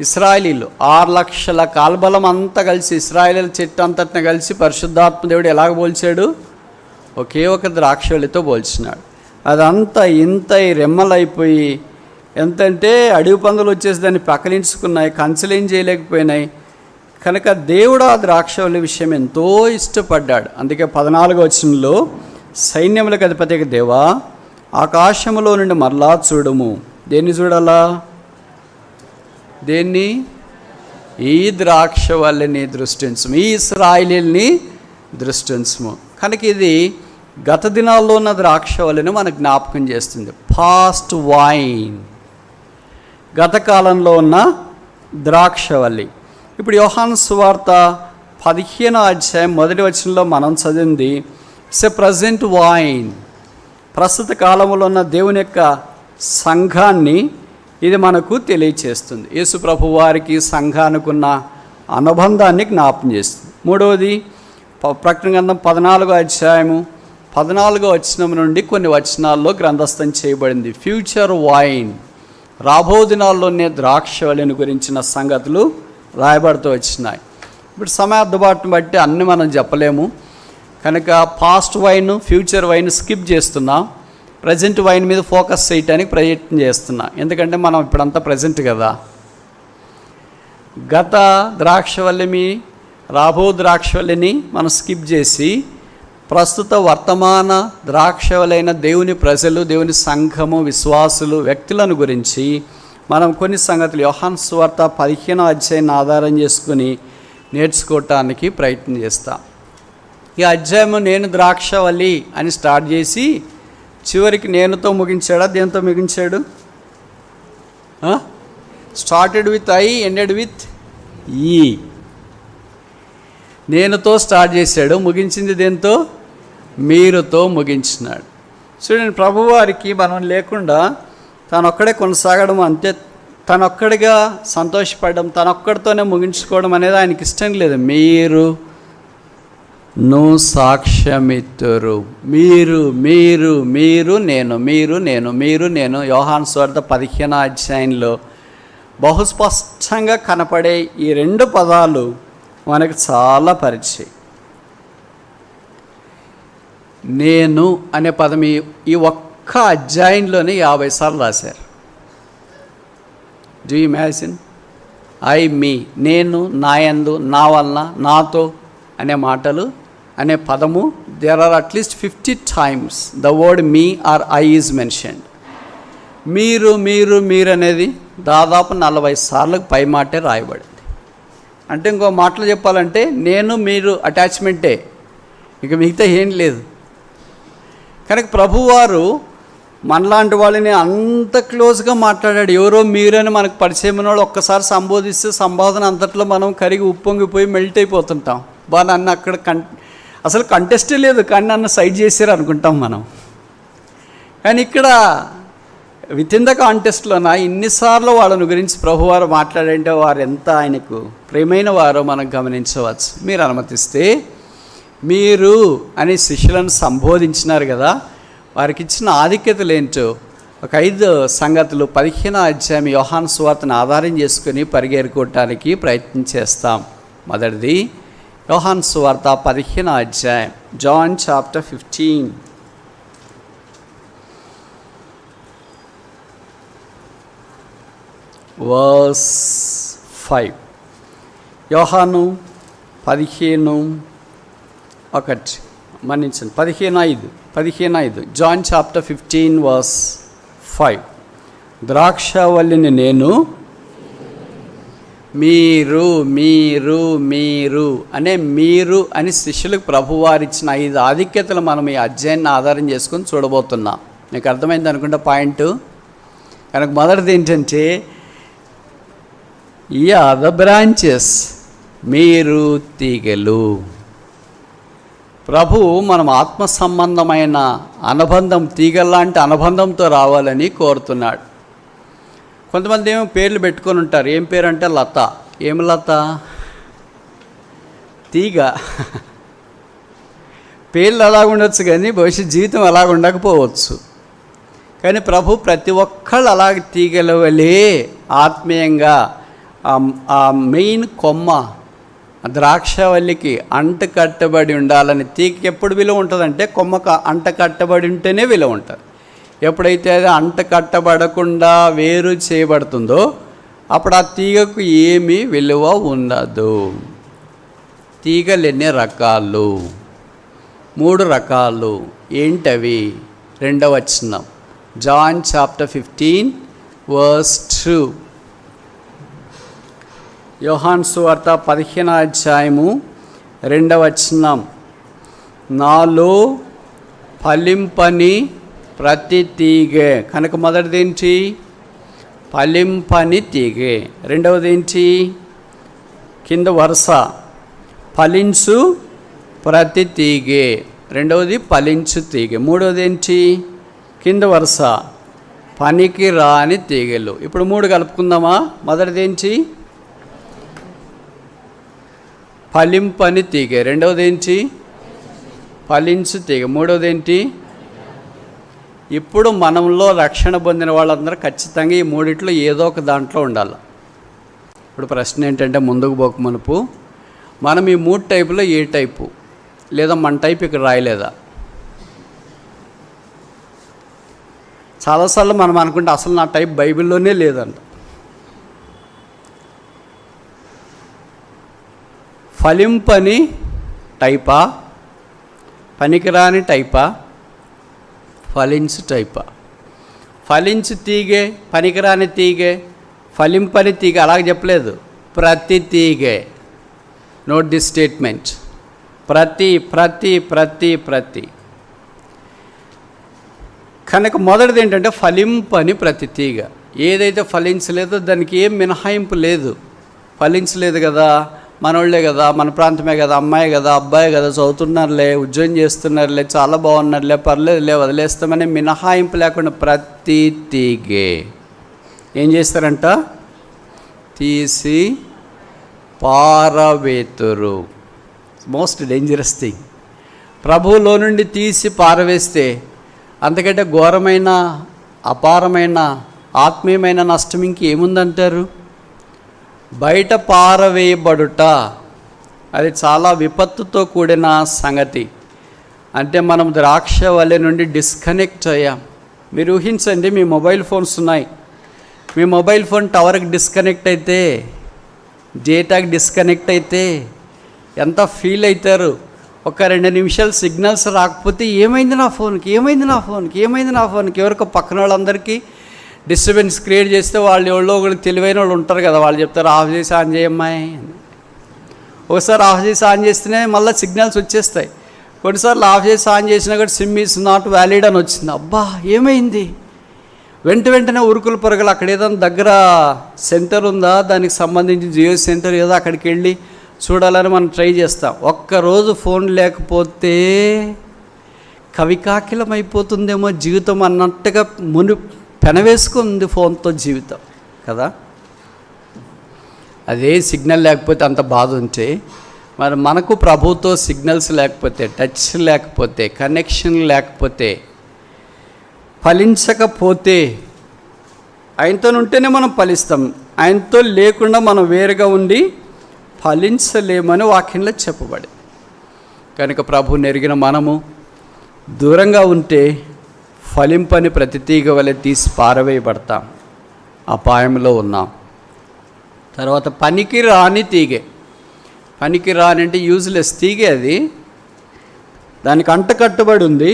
ఇశ్రాయేలీలు 6 లక్షల కాల్బలం అంతా కలిసి, ఇశ్రాయేలీల చెట్టు అంతటిని కలిసి పరిశుద్ధాత్మ దేవుడు ఎలాగ పోల్చాడు? ఒకే ఒక ద్రాక్షవల్లితో పోల్చినాడు. అదంతా ఇంత రెమ్మలైపోయి, ఎంతంటే అడవి పందులు వచ్చేసి దాన్ని పక్కలించుకున్నాయి, కంచెలేం చేయలేకపోయినాయి. కనుక దేవుడు ఆ ద్రాక్షవల్లి విషయం ఎంతో ఇష్టపడ్డాడు. అందుకే 14వ వచనంలో, సైన్యములకు అధిపతి దేవా, ఆకాశములో నుండి మరలా చూడుము. దేన్ని చూడాలా? దేన్ని? ఈ ద్రాక్షవల్లిని దృష్టించము, ఈ ఇశ్రాయేలీయుల్ని దృష్టించము. కనుక ఇది గత దినాల్లో ఉన్న ద్రాక్షవల్లిని మనకు జ్ఞాపకం చేస్తుంది. పాస్ట్ వైన్, గత కాలంలో ఉన్న ద్రాక్షవల్లి. ఇప్పుడు యోహాను సువార్త 15వ అధ్యాయం 1వ వచనంలో మనం చదివింది, ఇట్స్ ఎ ప్రజెంట్ వైన్. ప్రస్తుత కాలంలో ఉన్న దేవుని యొక్క సంఘాన్ని ఇది మనకు తెలియచేస్తుంది. యేసు ప్రభు వారికి సంఘానికి ఉన్న అనుబంధాన్ని జ్ఞాపం చేస్తుంది. మూడవది, ప్రకటన గ్రంథం 14వ అధ్యాయము 14వ వచనం నుండి కొన్ని వచనాల్లో గ్రంథస్థం చేయబడింది ఫ్యూచర్ వైన్. రాబో దినాల్లోనే ద్రాక్షవల్లిని గురించిన సంగతులు రాయబడుతూ వచ్చినాయి. ఇప్పుడు సమయార్థబాటును బట్టి అన్నీ మనం చెప్పలేము కనుక past wine, future wine skip చేస్తున్నాం. ప్రజెంట్ వైన్ మీద ఫోకస్ చేయడానికి ప్రయత్నం చేస్తున్నా, ఎందుకంటే మనం ఇప్పుడంతా ప్రజెంట్ కదా. గత ద్రాక్షవల్లిని, రాబో ద్రాక్షవల్లిని మనం స్కిప్ చేసి ప్రస్తుత వర్తమాన ద్రాక్షవలైన దేవుని ప్రజలు, దేవుని సంఘము, విశ్వాసులు, వ్యక్తులను గురించి మనం కొన్ని సంగతులు యోహాను సువార్త 15వ అధ్యాయాన్ని ఆధారం చేసుకుని నేర్చుకోవటానికి ప్రయత్నం చేస్తాం. ఈ అధ్యాయము నేను ద్రాక్షవల్లి అని స్టార్ట్ చేసి చివరికి నేనుతో ముగించాడా? దేంతో ముగించాడు? Started with I, ended with ఈ. నేనుతో స్టార్ట్ చేశాడు, ముగించింది దేంతో? మీరుతో ముగించినాడు. చూడండి, ప్రభువారికి మనం లేకుండా తనొక్కడే కొనసాగడం, అంతే, తనొక్కడిగా సంతోషపడడం, తనొక్కడితోనే ముగించుకోవడం అనేది ఆయనకి ఇష్టం లేదు. మీరు నువ్వు సాక్ష్యమిత్తురు, మీరు మీరు మీరు నేను, మీరు నేను, మీరు నేను. యోహాను సువార్త 15వ అధ్యాయంలో బహుస్పష్టంగా కనపడే ఈ రెండు పదాలు మనకు చాలా పరిచయం. నేను అనే పదం ఈ ఒక్క అధ్యాయంలోనే 50 సార్లు రాశారు. Do you imagine? I, me, నేను, నాయందు, నా వలన, నాతో అనే మాటలు అనే పదము there are at least 50 times the word me or I is mentioned. మీరు మీరు మీరు అనేది దాదాపు 40 సార్లకు పై మాటే రాయబడింది. అంటే ఇంకో మాటలు చెప్పాలంటే నేను మీరు అటాచ్మెంటే, ఇక మిగతా ఏం లేదు. కనుక ప్రభువారు మనలాంటి వాళ్ళని అంత క్లోజ్గా మాట్లాడాడు. ఎవరో మీరని మనకు పరిచయం వాళ్ళు ఒక్కసారి సంబోధిస్తే సంబోధన అంతట్లో మనం కరిగి ఉప్పొంగిపోయి మెల్ట్ అయిపోతుంటాం. నన్ను అక్కడ అసలు కంటెస్టే లేదు, కానీ నన్ను సైడ్ చేశారు అనుకుంటాం మనం. కానీ ఇక్కడ విత్ ఇన్ ద కాంటెస్ట్లోన ఇన్నిసార్లు వాళ్ళని గురించి ప్రభువారు మాట్లాడంటే వారు ఎంత ఆయనకు ప్రేమైన వారో మనం గమనించవచ్చు. మీరు అనుమతిస్తే మీరు అని శిష్యులను సంబోధించినారు కదా, వారికి ఇచ్చిన ఆధిక్యతలు ఏంటో ఒక 5 సంగతులు 15వ అధ్యాయం యోహాను సువార్తను ఆధారం చేసుకుని పరిగెరుకోవటానికి ప్రయత్నం చేస్తాం. మొదటిది యోహాను సువార్త 15వ అధ్యాయం, జాన్ చాప్టర్ 15 verse 5. యోహాను 15:1 మన్నించండి, 15:5 జాన్ చాప్టర్ 15 verse 5. ద్రాక్షవల్లిని నేను, మీరు మీరు మీరు అనే మీరు అని శిష్యులకు ప్రభువారిచ్చిన 5 ఆధిక్యతలు మనం ఈ అధ్యాయాన్ని ఆధారం చేసుకొని చూడబోతున్నాం. నీకు అర్థమైంది అనుకుంటా పాయింట్. కనుక మొదటిది ఏంటంటే ద బ్రాంచెస్, మీరు తీగలు. ప్రభు మనం ఆత్మ సంబంధమైన అనుబంధం, తీగల్లాంటి అనుబంధంతో రావాలని కోరుతున్నాడు. కొంతమంది ఏమో పేర్లు పెట్టుకొని ఉంటారు. ఏం పేరు అంటే లత. ఏం లత? తీగ. పేర్లు అలాగ ఉండొచ్చు కానీ భవిష్యత్ జీవితం అలాగ ఉండకపోవచ్చు. కానీ ప్రభు ప్రతి ఒక్కళ్ళు అలాగ తీగల వలే ఆత్మీయంగా ఆ మెయిన్ కొమ్మ ద్రాక్షవల్లికి అంట కట్టబడి ఉండాలని. తీగకి ఎప్పుడు విలువ ఉంటుందంటే కొమ్మకు అంట కట్టబడి ఉంటేనే విలువ ఉంటుంది. ఎప్పుడైతే అది అంట కట్టబడకుండా వేరు చేయబడుతుందో అప్పుడు ఆ తీగకు ఏమీ విలువ ఉండదు. తీగలు ఎన్ని రకాలు? 3 రకాలు. ఏంటవి? 2వ వచనం, జాన్ చాప్టర్ 15 verse 2. యోహాను సువార్త 15వ అధ్యాయము 2వ వచనం, నాలో ఫలింపని ప్రతి తీగె. కనుక మొదటిది ఏంటి? ఫలింపని తీగె. రెండవది ఏంటి? కింద వరుస ఫలించు ప్రతి తీగె. రెండవది ఫలించు తీగె. మూడవది ఏంటి? కింద వరుస పనికి రాని తీగలు. ఇప్పుడు 3 కలుపుకుందామా? మొదటిది ఏంటి? ఫలింపని తీగ. రెండవది ఏంటి? ఫలించు తీగ. మూడవది ఏంటి? ఇప్పుడు మనంలో రక్షణ పొందిన వాళ్ళందరూ ఖచ్చితంగా ఈ 3 ఏదో ఒక దాంట్లో ఉండాలి. ఇప్పుడు ప్రశ్న ఏంటంటే ముందుకు పోక మునుపు మనం ఈ 3 టైపులో ఏ టైపు? లేదా మన టైప్ ఇక్కడ రాయలేదా? చాలాసార్లు మనం అనుకుంటే అసలు నా టైప్ బైబిల్లోనే లేదంట. ఫలింపని టైపా? పనికిరాని టైపా? ఫలించు టైపా? ఫలించు తీగే, పనికిరాని తీగే, ఫలింపని తీగ అలాగే చెప్పలేదు. ప్రతి తీగే. Note this statement. ప్రతి ప్రతి ప్రతి ప్రతి కనుక మొదటిది ఏంటంటే ఫలింపని ప్రతి తీగ. ఏదైతే ఫలించలేదో దానికి ఏం మినహాయింపు లేదు. ఫలించలేదు కదా, మనోళ్ళే కదా, మన ప్రాంతమే కదా, అమ్మాయి కదా, అబ్బాయి కదా, చదువుతున్నారులే, ఉద్యోగం చేస్తున్నారులే, చాలా బాగున్నారులే, పర్లేదులే, వదిలేస్తామని మినహాయింపు లేకుండా ప్రతి తీగే ఏం చేస్తారంట? తీసి పారవేతురు. Most dangerous thing. ప్రభువులో నుండి తీసి పారవేస్తే అంతకంటే ఘోరమైన, అపారమైన, ఆత్మీయమైన నష్టం ఇంకేముందంటారు? బయట పారవేయబడుట అది చాలా విపత్తుతో కూడిన సంగతి. అంటే మనం ద్రాక్ష వలె నుండి డిస్కనెక్ట్ అయ్యాం. మీరు ఊహించండి, మీ మొబైల్ ఫోన్స్ ఉన్నాయి. మీ మొబైల్ ఫోన్ టవర్కి డిస్కనెక్ట్ అయితే, డేటాకి డిస్కనెక్ట్ అయితే ఎంత ఫీల్ అవుతారు? ఒక 2 నిమిషాలు సిగ్నల్స్ రాకపోతే ఏమైంది నా ఫోన్కి, ఏమైంది నా ఫోన్కి, ఏమైంది నా ఫోన్కి, ఎవరికో పక్కన వాళ్ళందరికీ డిస్టర్బెన్స్ క్రియేట్ చేస్తే వాళ్ళు ఎవరో ఒకరు తెలివైన వాళ్ళు ఉంటారు కదా, వాళ్ళు చెప్తారు ఆఫ్ చేసి ఆన్ చేయమ్మాయి. ఒకసారి ఆఫ్ చేసి ఆన్ చేస్తేనే మళ్ళీ సిగ్నల్స్ వచ్చేస్తాయి. కొన్నిసార్లు ఆఫ్ చేసి ఆన్ చేసినా కూడా సిమ్ ఈజ్ నాట్ వ్యాలిడ్ అని వచ్చింది. అబ్బా ఏమైంది? వెంటనే ఉరుకులు పొరగలు అక్కడ ఏదైనా దగ్గర సెంటర్ ఉందా, దానికి సంబంధించి జియో సెంటర్ ఏదో అక్కడికి వెళ్ళి చూడాలని మనం ట్రై చేస్తాం. ఒక్కరోజు ఫోన్ లేకపోతే కవికాకిలం అయిపోతుందేమో జీవితం అన్నట్టుగా పెనవేసుకుంది ఫోన్తో జీవితం కదా. అదే సిగ్నల్ లేకపోతే అంత బాధ ఉంటే, మరి మనకు ప్రభుతో సిగ్నల్స్ లేకపోతే, టచ్ లేకపోతే, కనెక్షన్ లేకపోతే, ఫలించకపోతే, ఆయనతో ఉంటేనే మనం ఫలిస్తాం. ఆయనతో లేకుండా మనం వేరుగా ఉండి ఫలించలేమని వాక్యంలో చెప్పబడి. కనుక ప్రభువుని ఎరిగిన మనము దూరంగా ఉంటే ఫలింపని ప్రతి తీగ వలె తీసి పారవేయబడతాం, అపాయంలో ఉన్నాం. తర్వాత పనికి రాని తీగే. పనికి రాని అంటే యూజ్లెస్ తీగే. అది దానికి అంట కట్టుబడి ఉంది,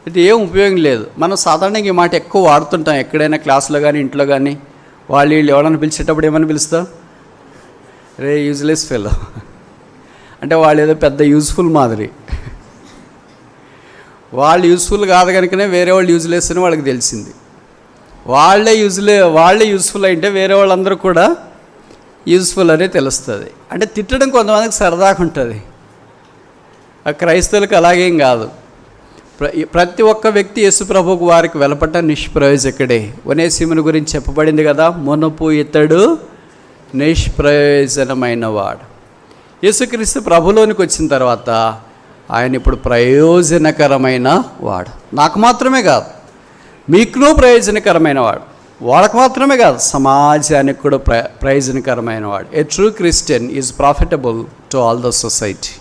ఇది ఏం ఉపయోగం లేదు. మనం సాధారణంగా ఈ మాట ఎక్కువ వాడుతుంటాం. ఎక్కడైనా క్లాసులో కానీ ఇంట్లో కానీ వీళ్ళు ఎవరైనా పిలిచేటప్పుడు ఏమని పిలుస్తాం? రే యూజ్లెస్ ఫెలో అంటే వాళ్ళు ఏదో పెద్ద యూజ్ఫుల్ మాదిరి. వాళ్ళు యూజ్ఫుల్ కాదు కనుకనే వేరే వాళ్ళు యూజ్లెస్ అని వాళ్ళకి తెలిసింది. వాళ్ళే యూజ్ఫుల్ అయితే వేరే వాళ్ళందరూ కూడా యూజ్ఫుల్ అని తెలుస్తుంది. అంటే తిట్టడం కొంతమందికి సరదాగా ఉంటుంది. క్రైస్తవులకు అలాగేం కాదు. ప్రతి ఒక్క వ్యక్తి యేసు ప్రభువుకు వారికి వెలపట నిష్ప్రయోజకుడే. ఒనేసిమును గురించి చెప్పబడింది కదా, మునుపు ఇతడు నిష్ప్రయోజనమైన వాడు. యేసుక్రీస్తు ప్రభులోనికి వచ్చిన తర్వాత ఆయన ఇప్పుడు ప్రయోజనకరమైన వాడు. నాకు మాత్రమే కాదు, మీకునూ ప్రయోజనకరమైన వాడు. వాళ్ళకు మాత్రమే కాదు, సమాజానికి కూడా ప్రయోజనకరమైన వాడు. ఏ true Christian is profitable to all the society.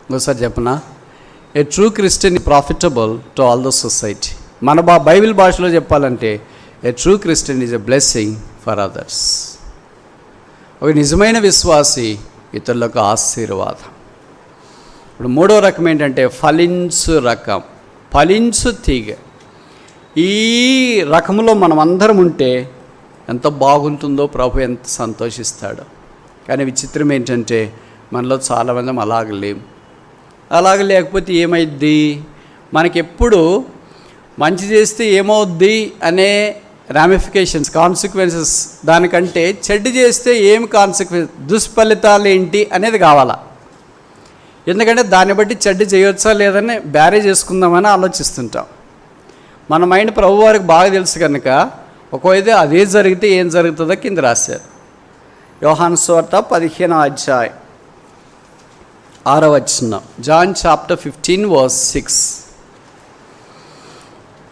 ఒకసారి చెప్పనా? ఏ true Christian is profitable to all the society. మన బైబిల్ భాషలో చెప్పాలంటే ఏ true Christian is a blessing for others. ఒక నిజమైన విశ్వాసి ఇతరులకు ఆశీర్వాదం. ఇప్పుడు మూడో రకం ఏంటంటే ఫలించు రకం, ఫలించు తీగ. ఈ రకంలో మనం అందరం ఉంటే ఎంత బాగుంటుందో, ప్రభు ఎంత సంతోషిస్తాడో. కానీ విచిత్రం ఏంటంటే మనలో చాలామంది అలాగ లేకపోతే ఏమైద్ది? మనకెప్పుడు మంచి చేస్తే ఏమవుద్ది అనే రామిఫికేషన్స్, కాన్సిక్వెన్సెస్, దానికంటే చెడ్డ చేస్తే ఏమి దుష్ఫలితాలు ఏంటి అనేది కావాలా. ఎందుకంటే దాన్ని బట్టి చెడ్డ చేయవచ్చా లేదని బ్యారేజ్ చేసుకుందామని ఆలోచిస్తుంటాం. మన మైండ్ ప్రభు వారికి బాగా తెలుసు కనుక ఒకవేళ అదే జరిగితే ఏం జరుగుతుందో కింద రాశారు. యోహాను సువార్త 15వ అధ్యాయం 6వ వచనం. John chapter 15 verse 6.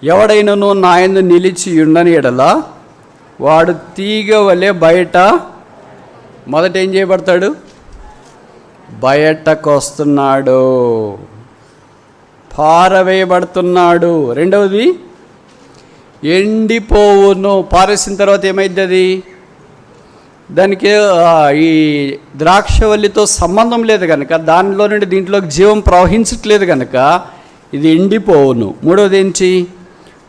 ఎవడైనను నా యందు నిలిచి ఉండని ఎడల వాడు తీగ వలె బయట మొదట ఏం చేయబడతాడు? బయటకు వస్తున్నాడు, పారవేయబడుతున్నాడు. రెండవది ఎండిపోవును. పారేసిన తర్వాత ఏమైంది? అది దానికి ఈ ద్రాక్షవల్లితో సంబంధం లేదు కనుక, దానిలో నుండి దీంట్లోకి జీవం ప్రవహించట్లేదు కనుక ఇది ఎండిపోవును. మూడవది ఏంటి?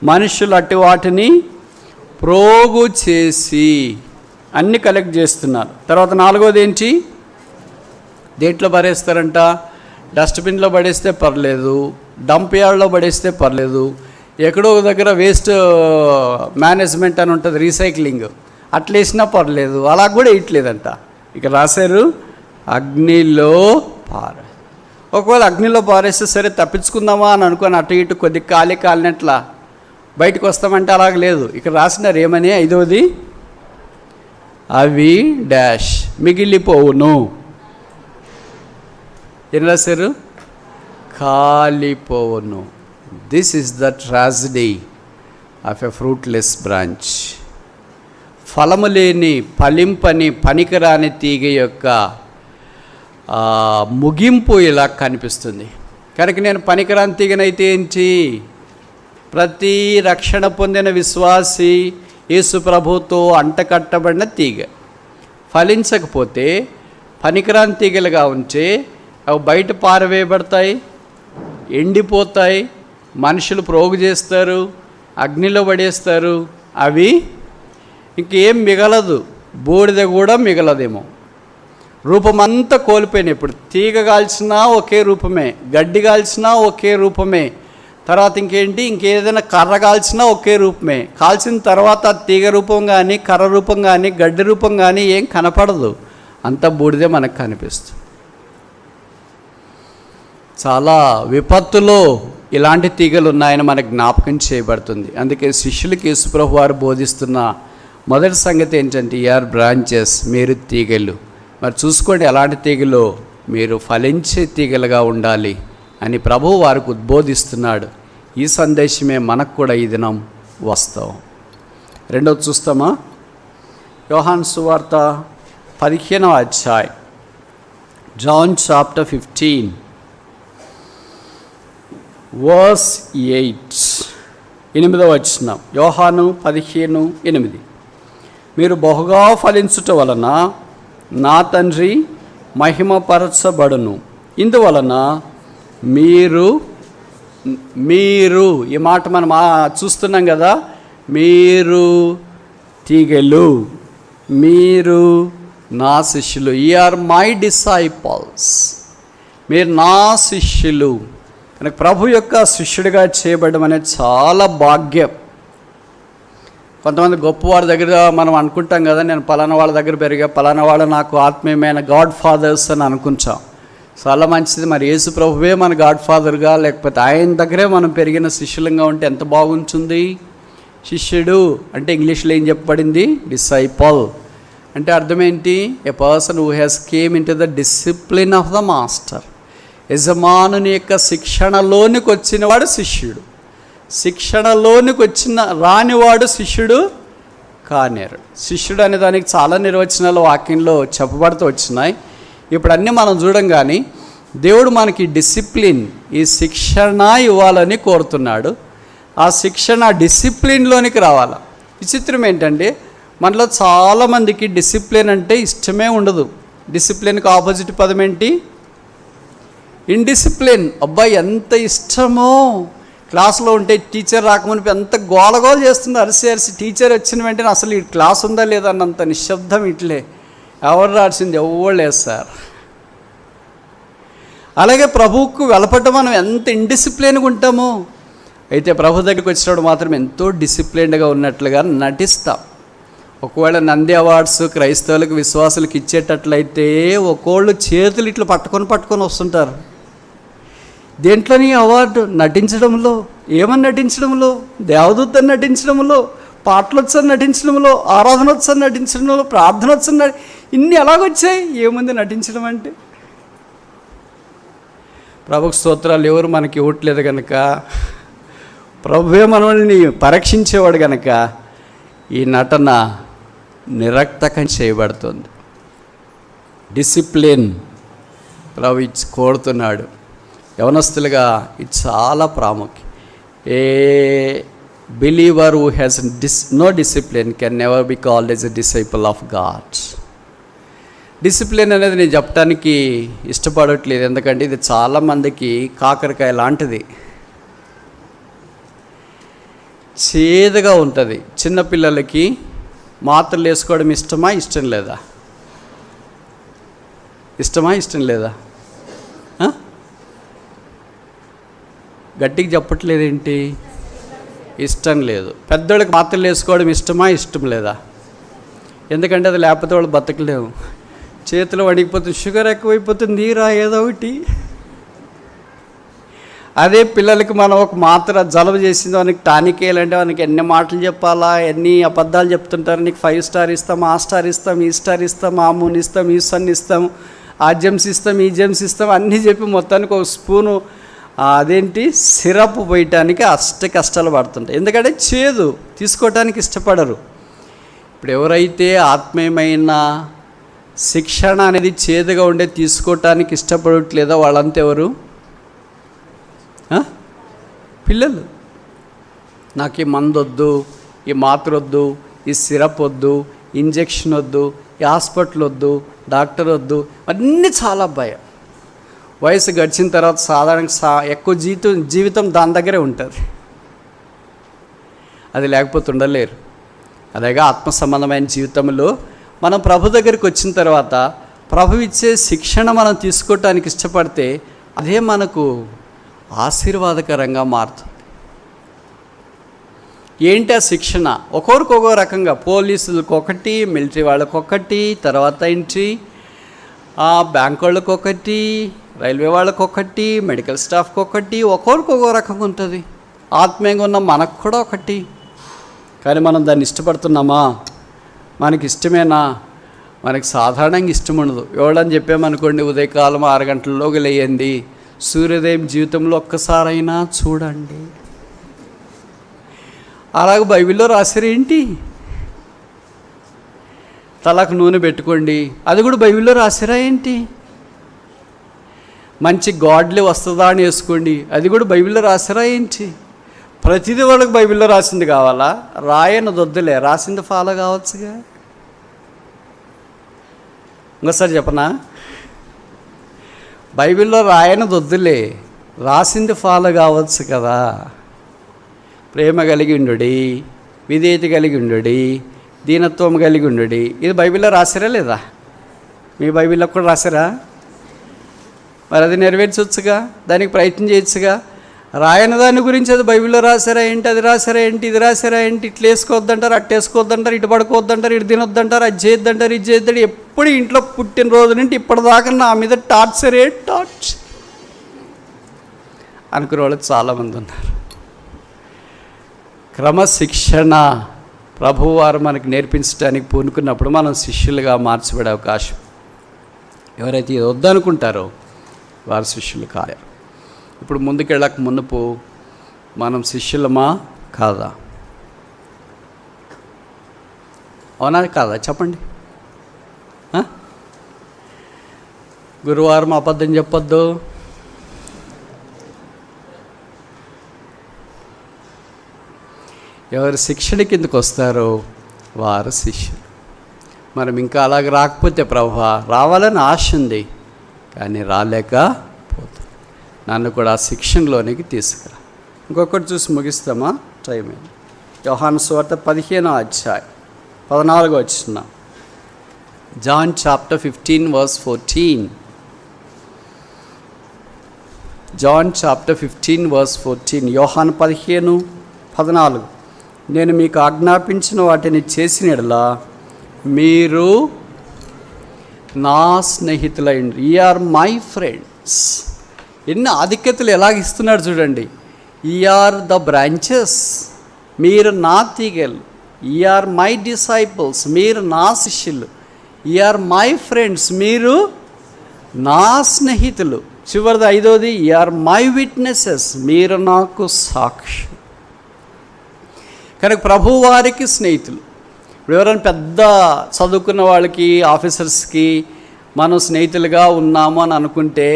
మనుషులు అట్టి వాటిని ప్రోగు చేసి అన్ని కలెక్ట్ చేస్తున్నారు. తర్వాత నాలుగవది ఏంటి? దేంట్లో పడేస్తారంట? డస్ట్బిన్లో పడేస్తే పర్లేదు, డంప్ యార్డ్లో పడేస్తే పర్లేదు, ఎక్కడో ఒక దగ్గర వేస్ట్ మేనేజ్మెంట్ అని ఉంటుంది, రీసైక్లింగ్, అట్లా వేసినా పర్లేదు, అలా కూడా వేయట్లేదంట. ఇక రాశారు అగ్నిలో పార. ఒకవేళ అగ్నిలో పారేస్తే సరే తప్పించుకుందామా అని అనుకొని అటు ఇటు కొద్ది కాలినట్లా బయటకు వస్తామంటే అలాగ లేదు. ఇక్కడ రాసినారు ఏమని, 5వది, అవి డాష్ మిగిలిపోవును. ఏం రాశారు? కాలిపోవును. This is the tragedy of a fruitless branch. ఫలము లేని, ఫలింపని, పనికిరాని తీగ యొక్క ముగింపు ఇలా కనిపిస్తుంది. కనుక నేను పనికిరాని తీగనైతే ఏంటి? ప్రతి రక్షణ పొందిన విశ్వాసి యేసు ప్రభుతో అంటకట్టబడిన తీగ. ఫలించకపోతే పనికిరాని తీగలుగా ఉంటే అవి బయట పారవేయబడతాయి, ఎండిపోతాయి, మనుషులు ప్రోగు చేస్తారు, అగ్నిలో పడేస్తారు. అవి ఇంకేం మిగలదు, బూడిద కూడా మిగలదేమో. రూపమంతా కోల్పోయినాయి. ఇప్పుడు తీగ కాల్చినా ఒకే రూపమే, గడ్డి కాల్చినా ఒకే రూపమే, తర్వాత ఇంకేదైనా కర్ర కాల్చినా ఒకే రూపమే. కాల్చిన తర్వాత తీగ రూపం కానీ, కర్ర రూపం కానీ, గడ్డి రూపం కానీ ఏం కనపడదు, అంత బూడిదే మనకు కనిపిస్తుంది. చాలా విపత్తులో ఇలాంటి తీగలు ఉన్నాయని మనకు జ్ఞాపకం చేయబడుతుంది. అందుకే శిష్యులకి యేసుప్రభు వారు బోధిస్తున్న మొదటి సంగతి ఏంటంటే, యూఆర్ బ్రాంచెస్, మీరు తీగలు. మరి చూసుకోండి ఎలాంటి తీగలో మీరు ఫలించే తీగలుగా ఉండాలి అని ప్రభువు వారికి ఉద్బోధిస్తున్నాడు. ఈ సందేశమే మనకు కూడా ఈ దినం వాస్తవం. రెండోది చూస్తామా? యోహాను సువార్త 15వ అధ్యాయం, జాన్ చాప్టర్ 15 వర్స్ 8, 8వ వచనం. యోహాను 15:8. మీరు బహుగా ఫలించుట వలన నా తండ్రి మహిమపరచబడును. ఇందువలన మీరు ఈ మాట మనం చూస్తున్నాం కదా, మీరు తీగలు, మీరు నా శిష్యులు. యు ఆర్ మై డిసైపుల్స్, మీరు నా శిష్యులు. కనుక ప్రభు యొక్క శిష్యుడిగా చేయబడడం అనేది చాలా భాగ్యం. కొంతమంది గొప్పవారి దగ్గర మనం అనుకుంటాం కదా, నేను పలానా వాళ్ళ దగ్గర పెరిగా, పలానా వాళ్ళు నాకు ఆత్మీయమైన గాడ్ ఫాదర్స్ అని అనుకుంటాం. చాలా మంచిది. మరి యేసు ప్రభువే మన గాడ్ ఫాదర్గా, లేకపోతే ఆయన దగ్గరే మనం పెరిగిన శిష్యులంగా ఉంటే ఎంత బాగుంటుంది. శిష్యుడు అంటే ఇంగ్లీష్లో ఏం చెప్పబడింది? డిసైపుల్. అంటే అర్థం ఏంటి? A person who has came into the discipline of the master. యజమానుని యొక్క శిక్షణలోనికి వచ్చినవాడు శిష్యుడు. శిక్షణలోనికి రానివాడు శిష్యుడు కానేరు. శిష్యుడు అనే దానికి చాలా నిర్వచనాలు వాక్యంలో చెప్పబడుతూ వచ్చినాయి. ఇప్పుడు అన్నీ మనం చూడం, కానీ దేవుడు మనకి డిసిప్లిన్, ఈ శిక్షణ ఇవ్వాలని కోరుతున్నాడు. ఆ శిక్షణ డిసిప్లిన్లోనికి రావాలి. విచిత్రం ఏంటంటే, మనలో చాలామందికి డిసిప్లిన్ అంటే ఇష్టమే ఉండదు. డిసిప్లిన్కి ఆపోజిట్ పదం ఏంటి? ఇండిసిప్లిన్. అబ్బాయి ఎంత ఇష్టమో, క్లాస్లో ఉంటే టీచర్ రాకమునిపి ఎంత గోలగోలు చేస్తుంది, అరిసి టీచర్ వచ్చిన వెంటనే అసలు ఈ క్లాస్ ఉందా లేదా అన్నంత నిశ్శబ్దం. ఇట్లే ఎవరు రాసింది ఎవరు లేదు సార్. అలాగే ప్రభువుకు వెలపటం మనం ఎంత ఇండిసిప్లిన్గా ఉంటామో, అయితే ప్రభు దగ్గరికి వచ్చినప్పుడు మాత్రం ఎంతో డిసిప్లిన్డ్గా ఉన్నట్లుగా నటిస్తాం. ఒకవేళ నంది అవార్డ్స్ క్రైస్తవులకు విశ్వాసులకు ఇచ్చేటట్లయితే ఒక్కోళ్ళు చేతులు ఇట్లా పట్టుకొని వస్తుంటారు. దేంట్లోని అవార్డు? నటించడంలో. ఏమని నటించడంలో? దేవదూతని నటించడంలో, పాటలొచ్చని నటించడంలో, ఆరాధనొచ్చని నటించడంలో, ప్రార్థనొచ్చని ఇన్ని ఎలాగొచ్చాయి? ఏముంది నటించడం అంటే? ప్రభుకు స్తోత్రాలు. ఎవరు మనకి ఇవ్వట్లేదు కనుక, ప్రభువే మనల్ని పరీక్షించేవాడు కనుక ఈ నటన నిరక్తకం చేయబడుతుంది. డిసిప్లిన్ ప్రభు కోరుతున్నాడు. యవనస్తులుగా ఇది చాలా ప్రాముఖ్యం. A believer who has no discipline can never be called as a disciple of God. Discipline అనేది నేను చెప్పడానికి ఇష్టపడట్లేదు, ఎందుకంటే ఇది చాలామందికి కాకరకాయ లాంటిది, చేదుగా ఉంటుంది. చిన్నపిల్లలకి మాత్రలు వేసుకోవడం ఇష్టమా, ఇష్టం లేదా? ఇష్టమా, ఇష్టం లేదా? గట్టిగా చెప్పట్లేదేంటి? ఇష్టం లేదు. పెద్దోళ్ళకి మాత్రలు వేసుకోవడం ఇష్టమా, ఇష్టం లేదా? ఎందుకంటే అది లేకపోతే వాళ్ళు బతకలేము. చేతులు వణికిపోతుంది, షుగర్ ఎక్కువైపోతుంది, నీరా ఏదో ఒకటి. అదే పిల్లలకి మనం ఒక మాత్ర జలుబు చేసింది, వానికి టానిక్ వేయాలంటే వానికి ఎన్ని మాటలు చెప్పాలా, ఎన్ని అబద్ధాలు చెప్తుంటారు. నీకు 5 స్టార్ ఇస్తాం, ఆ స్టార్ ఇస్తాం, ఈ స్టార్ ఇస్తాం, ఆ మూన్ ఇస్తాం, ఈ సన్ ఇస్తాం, ఆ జెమ్స్ ఇస్తాం, ఈ జెమ్స్ ఇస్తాం అన్నీ చెప్పి మొత్తానికి ఒక స్పూను అదేంటి సిరప్ పోయటానికి కష్టాలు పడుతుంటాయి. ఎందుకంటే చేదు, తీసుకోవటానికి ఇష్టపడరు. ఇప్పుడు ఎవరైతే ఆత్మీయమైన శిక్షణ అనేది చేదుగా ఉండే తీసుకోవటానికి ఇష్టపడట్లేదో వాళ్ళంతా ఎవరు? పిల్లలు. నాకు ఈ మందు వద్దు, ఈ మాత్ర వద్దు, ఈ సిరప్ వద్దు, ఇంజెక్షన్ వద్దు, ఈ హాస్పిటల్ వద్దు, డాక్టర్ వద్దు, అన్నీ చాలా భయం. వయసు గడిచిన తర్వాత సాధారణంగా ఎక్కువ జీవితం దాని దగ్గరే ఉంటుంది. అది లేకపోతే ఉండలేరు. అలాగే ఆత్మ సంబంధమైన జీవితంలో మనం ప్రభు దగ్గరికి వచ్చిన తర్వాత ప్రభు ఇచ్చే శిక్షణ మనం తీసుకోవటానికి ఇష్టపడితే అదే మనకు ఆశీర్వాదకరంగా మారుతుంది. ఏంటి ఆ శిక్షణ? ఒక్కొక్కరికి ఒక్కో రకంగా, పోలీసులకు ఒకటి, మిలిటరీ వాళ్ళకి ఒకటి, తర్వాత ఏంటి బ్యాంక్ వాళ్ళకి ఒకటి, రైల్వే వాళ్ళకి ఒకటి, మెడికల్ స్టాఫ్కి ఒకటి, ఒక్కొక్కరికి ఒక్కో రకంగా ఉంటుంది. ఆత్మీయంగా ఉన్న మనకు కూడా ఒకటి. కానీ మనం దాన్ని ఇష్టపడుతున్నామా? మనకి ఇష్టమేనా? మనకి సాధారణంగా ఇష్టం ఉండదు. ఎవడని చెప్పామనుకోండి, ఉదయకాలం 6 గంటల్లోకి లేయండి, సూర్యోదయం జీవితంలో ఒక్కసారైనా చూడండి. అలాగే బైబిల్లో రాశారేంటి? తలకు నూనె పెట్టుకోండి, అది కూడా బైబిల్లో రాశారా ఏంటి? మంచి గాడ్లీ వస్తుందా అని వేసుకోండి, అది కూడా బైబిల్లో రాశారా ఏంటి? ప్రతిదీ వాళ్ళకి బైబిల్లో రాసింది కావాలా? రాయనది వద్దులే, రాసింది ఫాలో కావచ్చుగా. ఇంకోసారి చెప్పనా? బైబిల్లో రాయనది వద్దులే, రాసింది ఫాలో కావచ్చు కదా. ప్రేమ కలిగి ఉండుడి, విధేయత కలిగి ఉండుడి, దీనత్వం కలిగి ఉండుడి. ఇది బైబిల్లో రాశారా లేదా? మీ బైబిల్లో కూడా రాశారా? మరి అది నెరవేర్చవచ్చుగా, దానికి ప్రయత్నం చేయొచ్చుగా. రాయని దాని గురించి అది బైబిల్లో రాశారా ఏంటి? అది రాశారా ఏంటి? ఇది రాశారా ఏంటి? ఇట్లా వేసుకోవద్దంటారు, అట్టు వేసుకోవద్దంటారు, ఇటు పడుకోవద్దంటారు, ఇటు తినొద్దంటారు, అది చేయొద్దంటారు, ఇది చేయొద్దంటారు. ఎప్పుడు ఇంట్లో పుట్టినరోజు నుండి ఇప్పటిదాకా నా మీద టార్చరే టార్చర్ అనుకునే వాళ్ళు చాలామంది ఉన్నారు. క్రమశిక్షణ ప్రభువారు మనకి నేర్పించడానికి పూనుకున్నప్పుడు మనం శిష్యులుగా మార్చబడే అవకాశం. ఎవరైతే ఇది వద్దనుకుంటారో వారు శిష్యులు కాలేరు. ఇప్పుడు ముందుకెళ్ళక మునుపు మనం శిష్యులమా కాదా? అవునా కాదా? చెప్పండి. గురువారం అబద్ధం చెప్పొద్దు, ఎవరు శిక్షణ కిందకు వస్తారో వారు శిష్యులు. మనం ఇంకా అలాగ రాకపోతే ప్రభువా రావాలని ఆశ ఉంది, కానీ రాలేకపోతే నన్ను కూడా ఆ శిక్షణలోనికి తీసుకురా. ఇంకొకటి చూసి ముగిస్తామా? టైం అయింది. యోహాను సువార్త 15వ అధ్యాయం 14వ వచనం. John chapter 15 verse 14. John chapter 15 verse 14. యోహాను 15:14. నేను మీకు ఆజ్ఞాపించిన వాటిని చేసిన యెడల మీరు నా స్నేహితులైండ్రు. You are my friends. ఎన్ని ఆధిక్యతలు ఎలాగ ఇస్తున్నాడు చూడండి. యు ఆర్ ద బ్రాంచెస్, మీరు నా తీగలు. యు ఆర్ మై డిసైపుల్స్, మీరు నా శిష్యులు. యు ఆర్ మై ఫ్రెండ్స్, మీరు నా స్నేహితులు. చివరిది 5వది, యు ఆర్ మై విట్నెసెస్, మీరు నాకు సాక్షి. కనుక ప్రభువారికి స్నేహితులు. ఇప్పుడు ఎవరైనా పెద్ద చదువుకున్న వాళ్ళకి, ఆఫీసర్స్కి మనం స్నేహితులుగా ఉన్నాము అని అనుకుంటే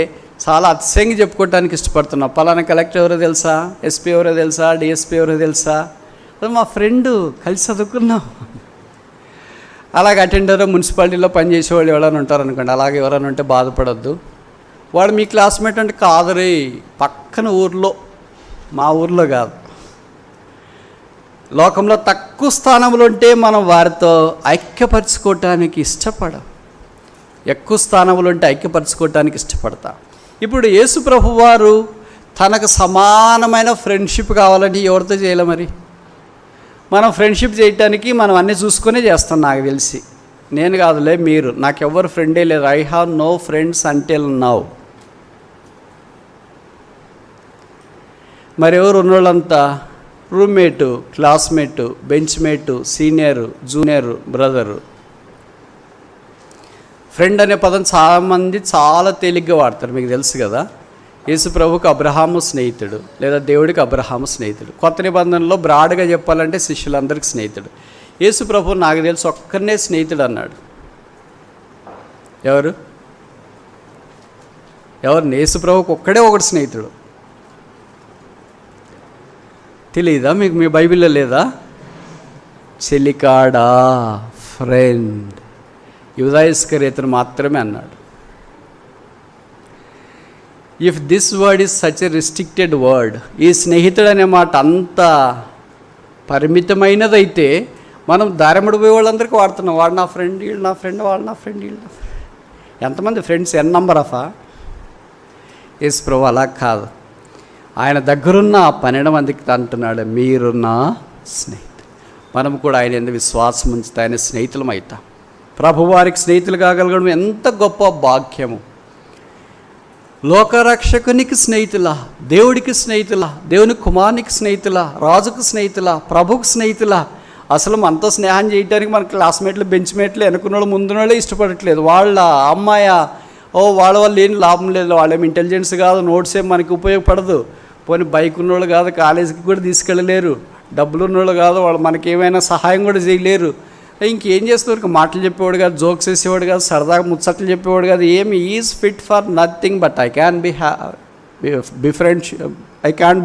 చాలా అతిశయంగా చెప్పుకోవడానికి ఇష్టపడుతున్నాం. పలానా కలెక్టర్ ఎవరో తెలుసా, ఎస్పీ ఎవరో తెలుసా, డిఎస్పీ ఎవరో తెలుసా, మా ఫ్రెండు కలిసి చదువుకున్నాం. అలాగే అటెండర్, మున్సిపాలిటీలో పనిచేసేవాళ్ళు ఎవరైనా ఉంటారు అనుకోండి, అలాగే ఎవరైనా ఉంటే బాధపడద్దు. వాడు మీ క్లాస్మేట్ అంటే కాదురే, పక్కన ఊర్లో, మా ఊర్లో కాదు. లోకంలో తక్కువ స్థానంలో ఉంటే మనం వారితో ఐక్యపరచుకోవటానికి ఇష్టపడం, ఎక్కువ స్థానంలో ఉంటే ఐక్యపరచుకోవటానికి ఇష్టపడతాం. ఇప్పుడు యేసు ప్రభు వారు తనకు సమానమైన ఫ్రెండ్షిప్ కావాలంటే ఎవరితో చేయాలి మరి? మనం ఫ్రెండ్షిప్ చేయటానికి మనం అన్నీ చూసుకునే చేస్తాం. నాకు తెలిసి నేను కాదులే, మీరు, నాకు ఎవరు ఫ్రెండే లేదు. I have no friends until now. మరి ఎవరు ఉన్నోళ్ళంతా roommate, classmate, benchmate, senior, junior, brother. Friend అనే పదం చాలామంది చాలా తేలిగ్గా వాడతారు, మీకు తెలుసు కదా. యేసు ప్రభువుకు అబ్రహాము స్నేహితుడు, లేదా దేవుడికి అబ్రహాము స్నేహితుడు. కొత్త నిబంధనలో బ్రాడ్గా చెప్పాలంటే శిష్యులందరికీ స్నేహితుడు. యేసు ప్రభువు నాకు తెలిసి ఒక్కరినే స్నేహితుడు అన్నాడు. ఎవరు? యేసు ప్రభువుకు ఒక్కడే ఒకటి స్నేహితుడు. తెలీదా మీకు? మీ బైబిల్లో లేదా? చెలికాడా, ఫ్రెండ్. యూదా ఇస్కరియోతు మాత్రమే అన్నాడు. If this word is such a restricted word, ఈ స్నేహితుడు అనే మాట అంత పరిమితమైనదైతే మనం దారిముడి పోయే వాళ్ళందరికీ వాడుతున్నాం. వాడు నా ఫ్రెండ్, వీళ్ళు నా ఫ్రెండ్, వాళ్ళు నా ఫ్రెండ్, వీళ్ళు నా ఫ్రెండ్. ఎంతమంది ఫ్రెండ్స్? ఎన్ నంబర్ ఆఫా? యేసు ప్రభు అలా కాదు. ఆయన దగ్గరున్న 12 మందికి అంటున్నాడు, మీరు నా స్నేహితులు. మనం కూడా ఆయన ఎందుకు విశ్వాసం ఉంచితే ఆయన స్నేహితులం అవుతాం. ప్రభువారికి స్నేహితులు కాగలగడం ఎంత గొప్ప భాగ్యము. లోకరక్షకునికి స్నేహితులా, దేవుడికి స్నేహితులా, దేవుని కుమారునికి స్నేహితులా, రాజుకు స్నేహితులా, ప్రభుకు స్నేహితులా. అసలు మనతో స్నేహం చేయడానికి మన క్లాస్మేట్లు, బెంచ్మేట్లు, వెనుకున్న వాళ్ళు, ముందున్న వాళ్ళే ఇష్టపడట్లేదు. వాళ్ళ అమ్మాయ, వాళ్ళ వల్ల ఏం లాభం లేదు, వాళ్ళేమి ఇంటెలిజెన్స్ కాదు, నోట్స్ ఏం మనకి ఉపయోగపడదు. పోనీ బైక్ ఉన్నోళ్ళు కాదు, కాలేజీకి కూడా తీసుకెళ్ళలేరు. డబ్బులు ఉన్నోళ్ళు కాదు, వాళ్ళు మనకి ఏమైనా సహాయం కూడా చేయలేరు. ఇంకేం చేస్తారు? మాటలు చెప్పేవాడు కాదు, జోక్స్ వేసేవాడు కాదు, సరదాగా ముచ్చట్లు చెప్పేవాడు కాదు. ఏమి is fit for nothing but I can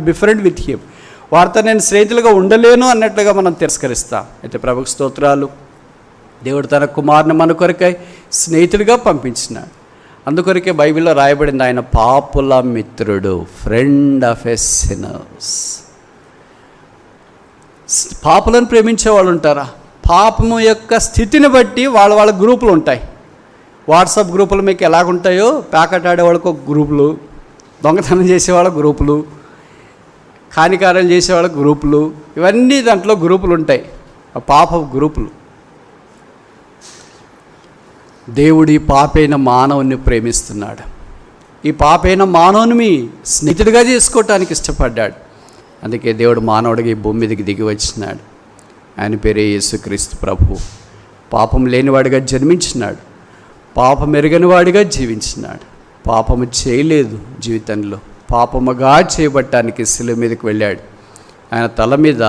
befriend with him. వారితో నేను స్నేహితులుగా ఉండలేను అన్నట్లుగా మనం తిరస్కరిస్తాం. అయితే ప్రభుకు స్తోత్రాలు. దేవుడు తన కుమారుని మన కొరకై స్నేహితుడిగా పంపించినాడు. అందుకొరకే బైబిల్లో రాయబడింది, ఆయన పాపుల మిత్రుడు, ఫ్రెండ్ ఆఫ్ ఎ సిన్నర్స్. పాపులను ప్రేమించే వాళ్ళు ఉంటారా? పాపము యొక్క స్థితిని బట్టి వాళ్ళ గ్రూపులు ఉంటాయి. వాట్సాప్ గ్రూపులు మీకు ఎలాగుంటాయో, ప్యాకెట్ ఆడేవాళ్ళకు ఒక గ్రూపులు, దొంగతనం చేసేవాళ్ళ గ్రూపులు, హానికారాలు చేసేవాళ్ళ గ్రూపులు, ఇవన్నీ దాంట్లో గ్రూపులు ఉంటాయి, పాప గ్రూపులు. దేవుడి పాపైన మానవుని ప్రేమిస్తున్నాడు. ఈ పాపైన మానవుని స్నేహితుడిగా చేసుకోవటానికి ఇష్టపడ్డాడు. అందుకే దేవుడు మానవుడికి ఈ భూమి మీదకి దిగి వచ్చినాడు. ఆయన పేరే యేసుక్రీస్తు ప్రభువు. పాపం లేనివాడిగా జన్మించినాడు, పాపం ఎరగని వాడిగా జీవించినాడు. పాపము చేయలేదు జీవితంలో, పాపముగా చేయబట్టానికి శిలువ మీదకి వెళ్ళాడు. ఆయన తల మీద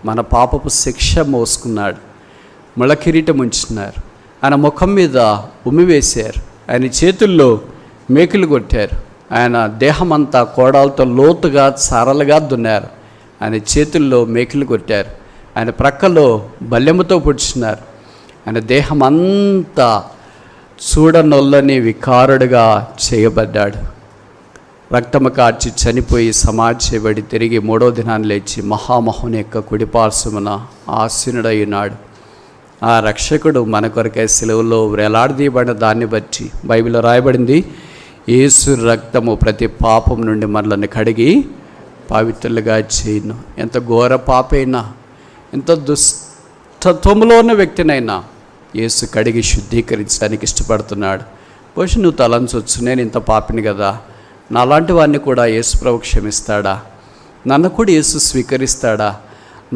మన పాపపు శిక్ష మోసుకున్నాడు. ముళకిరీటం ఉంచున్నారు. ఆయన ముఖం మీద ఉమ్మి వేశారు. ఆయన చేతుల్లో మేకులు కొట్టారు. ఆయన దేహమంతా కోడాలతో లోతుగా సరళగా దున్నారు. ఆయన చేతుల్లో మేకులు కొట్టారు. ఆయన ప్రక్కలో బల్లెముతో పొడుచున్నారు. ఆయన దేహం అంతా చూడనొల్లని వికారుడుగా చేయబడ్డాడు. రక్తము కార్చి చనిపోయి సమాధి చేయబడి తిరిగి 3వ దినాన్ని లేచి మహామహుని యొక్క కుడిపార్శ్వమున ఆసీనుడై ఉన్నాడు. ఆ రక్షకుడు మన కొరకై సిలువలో వేలాడదీయబడిన దాన్ని బట్టి బైబిల్లో రాయబడింది, యేసు రక్తము ప్రతి పాపం నుండి మనల్ని కడిగి పవిత్రులుగా చేయను. ఎంత ఘోర పాపైనా, ఎంత దుష్టత్వములో ఉన్న వ్యక్తినైనా యేసు కడిగి శుద్ధీకరించడానికి ఇష్టపడుతున్నాడు. బహుశా నువ్వు తలంచవచ్చు, నేను ఇంత పాపిని కదా, నాలాంటి వాడిని కూడా యేసు ప్రభు క్షమిస్తాడా? నన్ను కూడా యేసు స్వీకరిస్తాడా?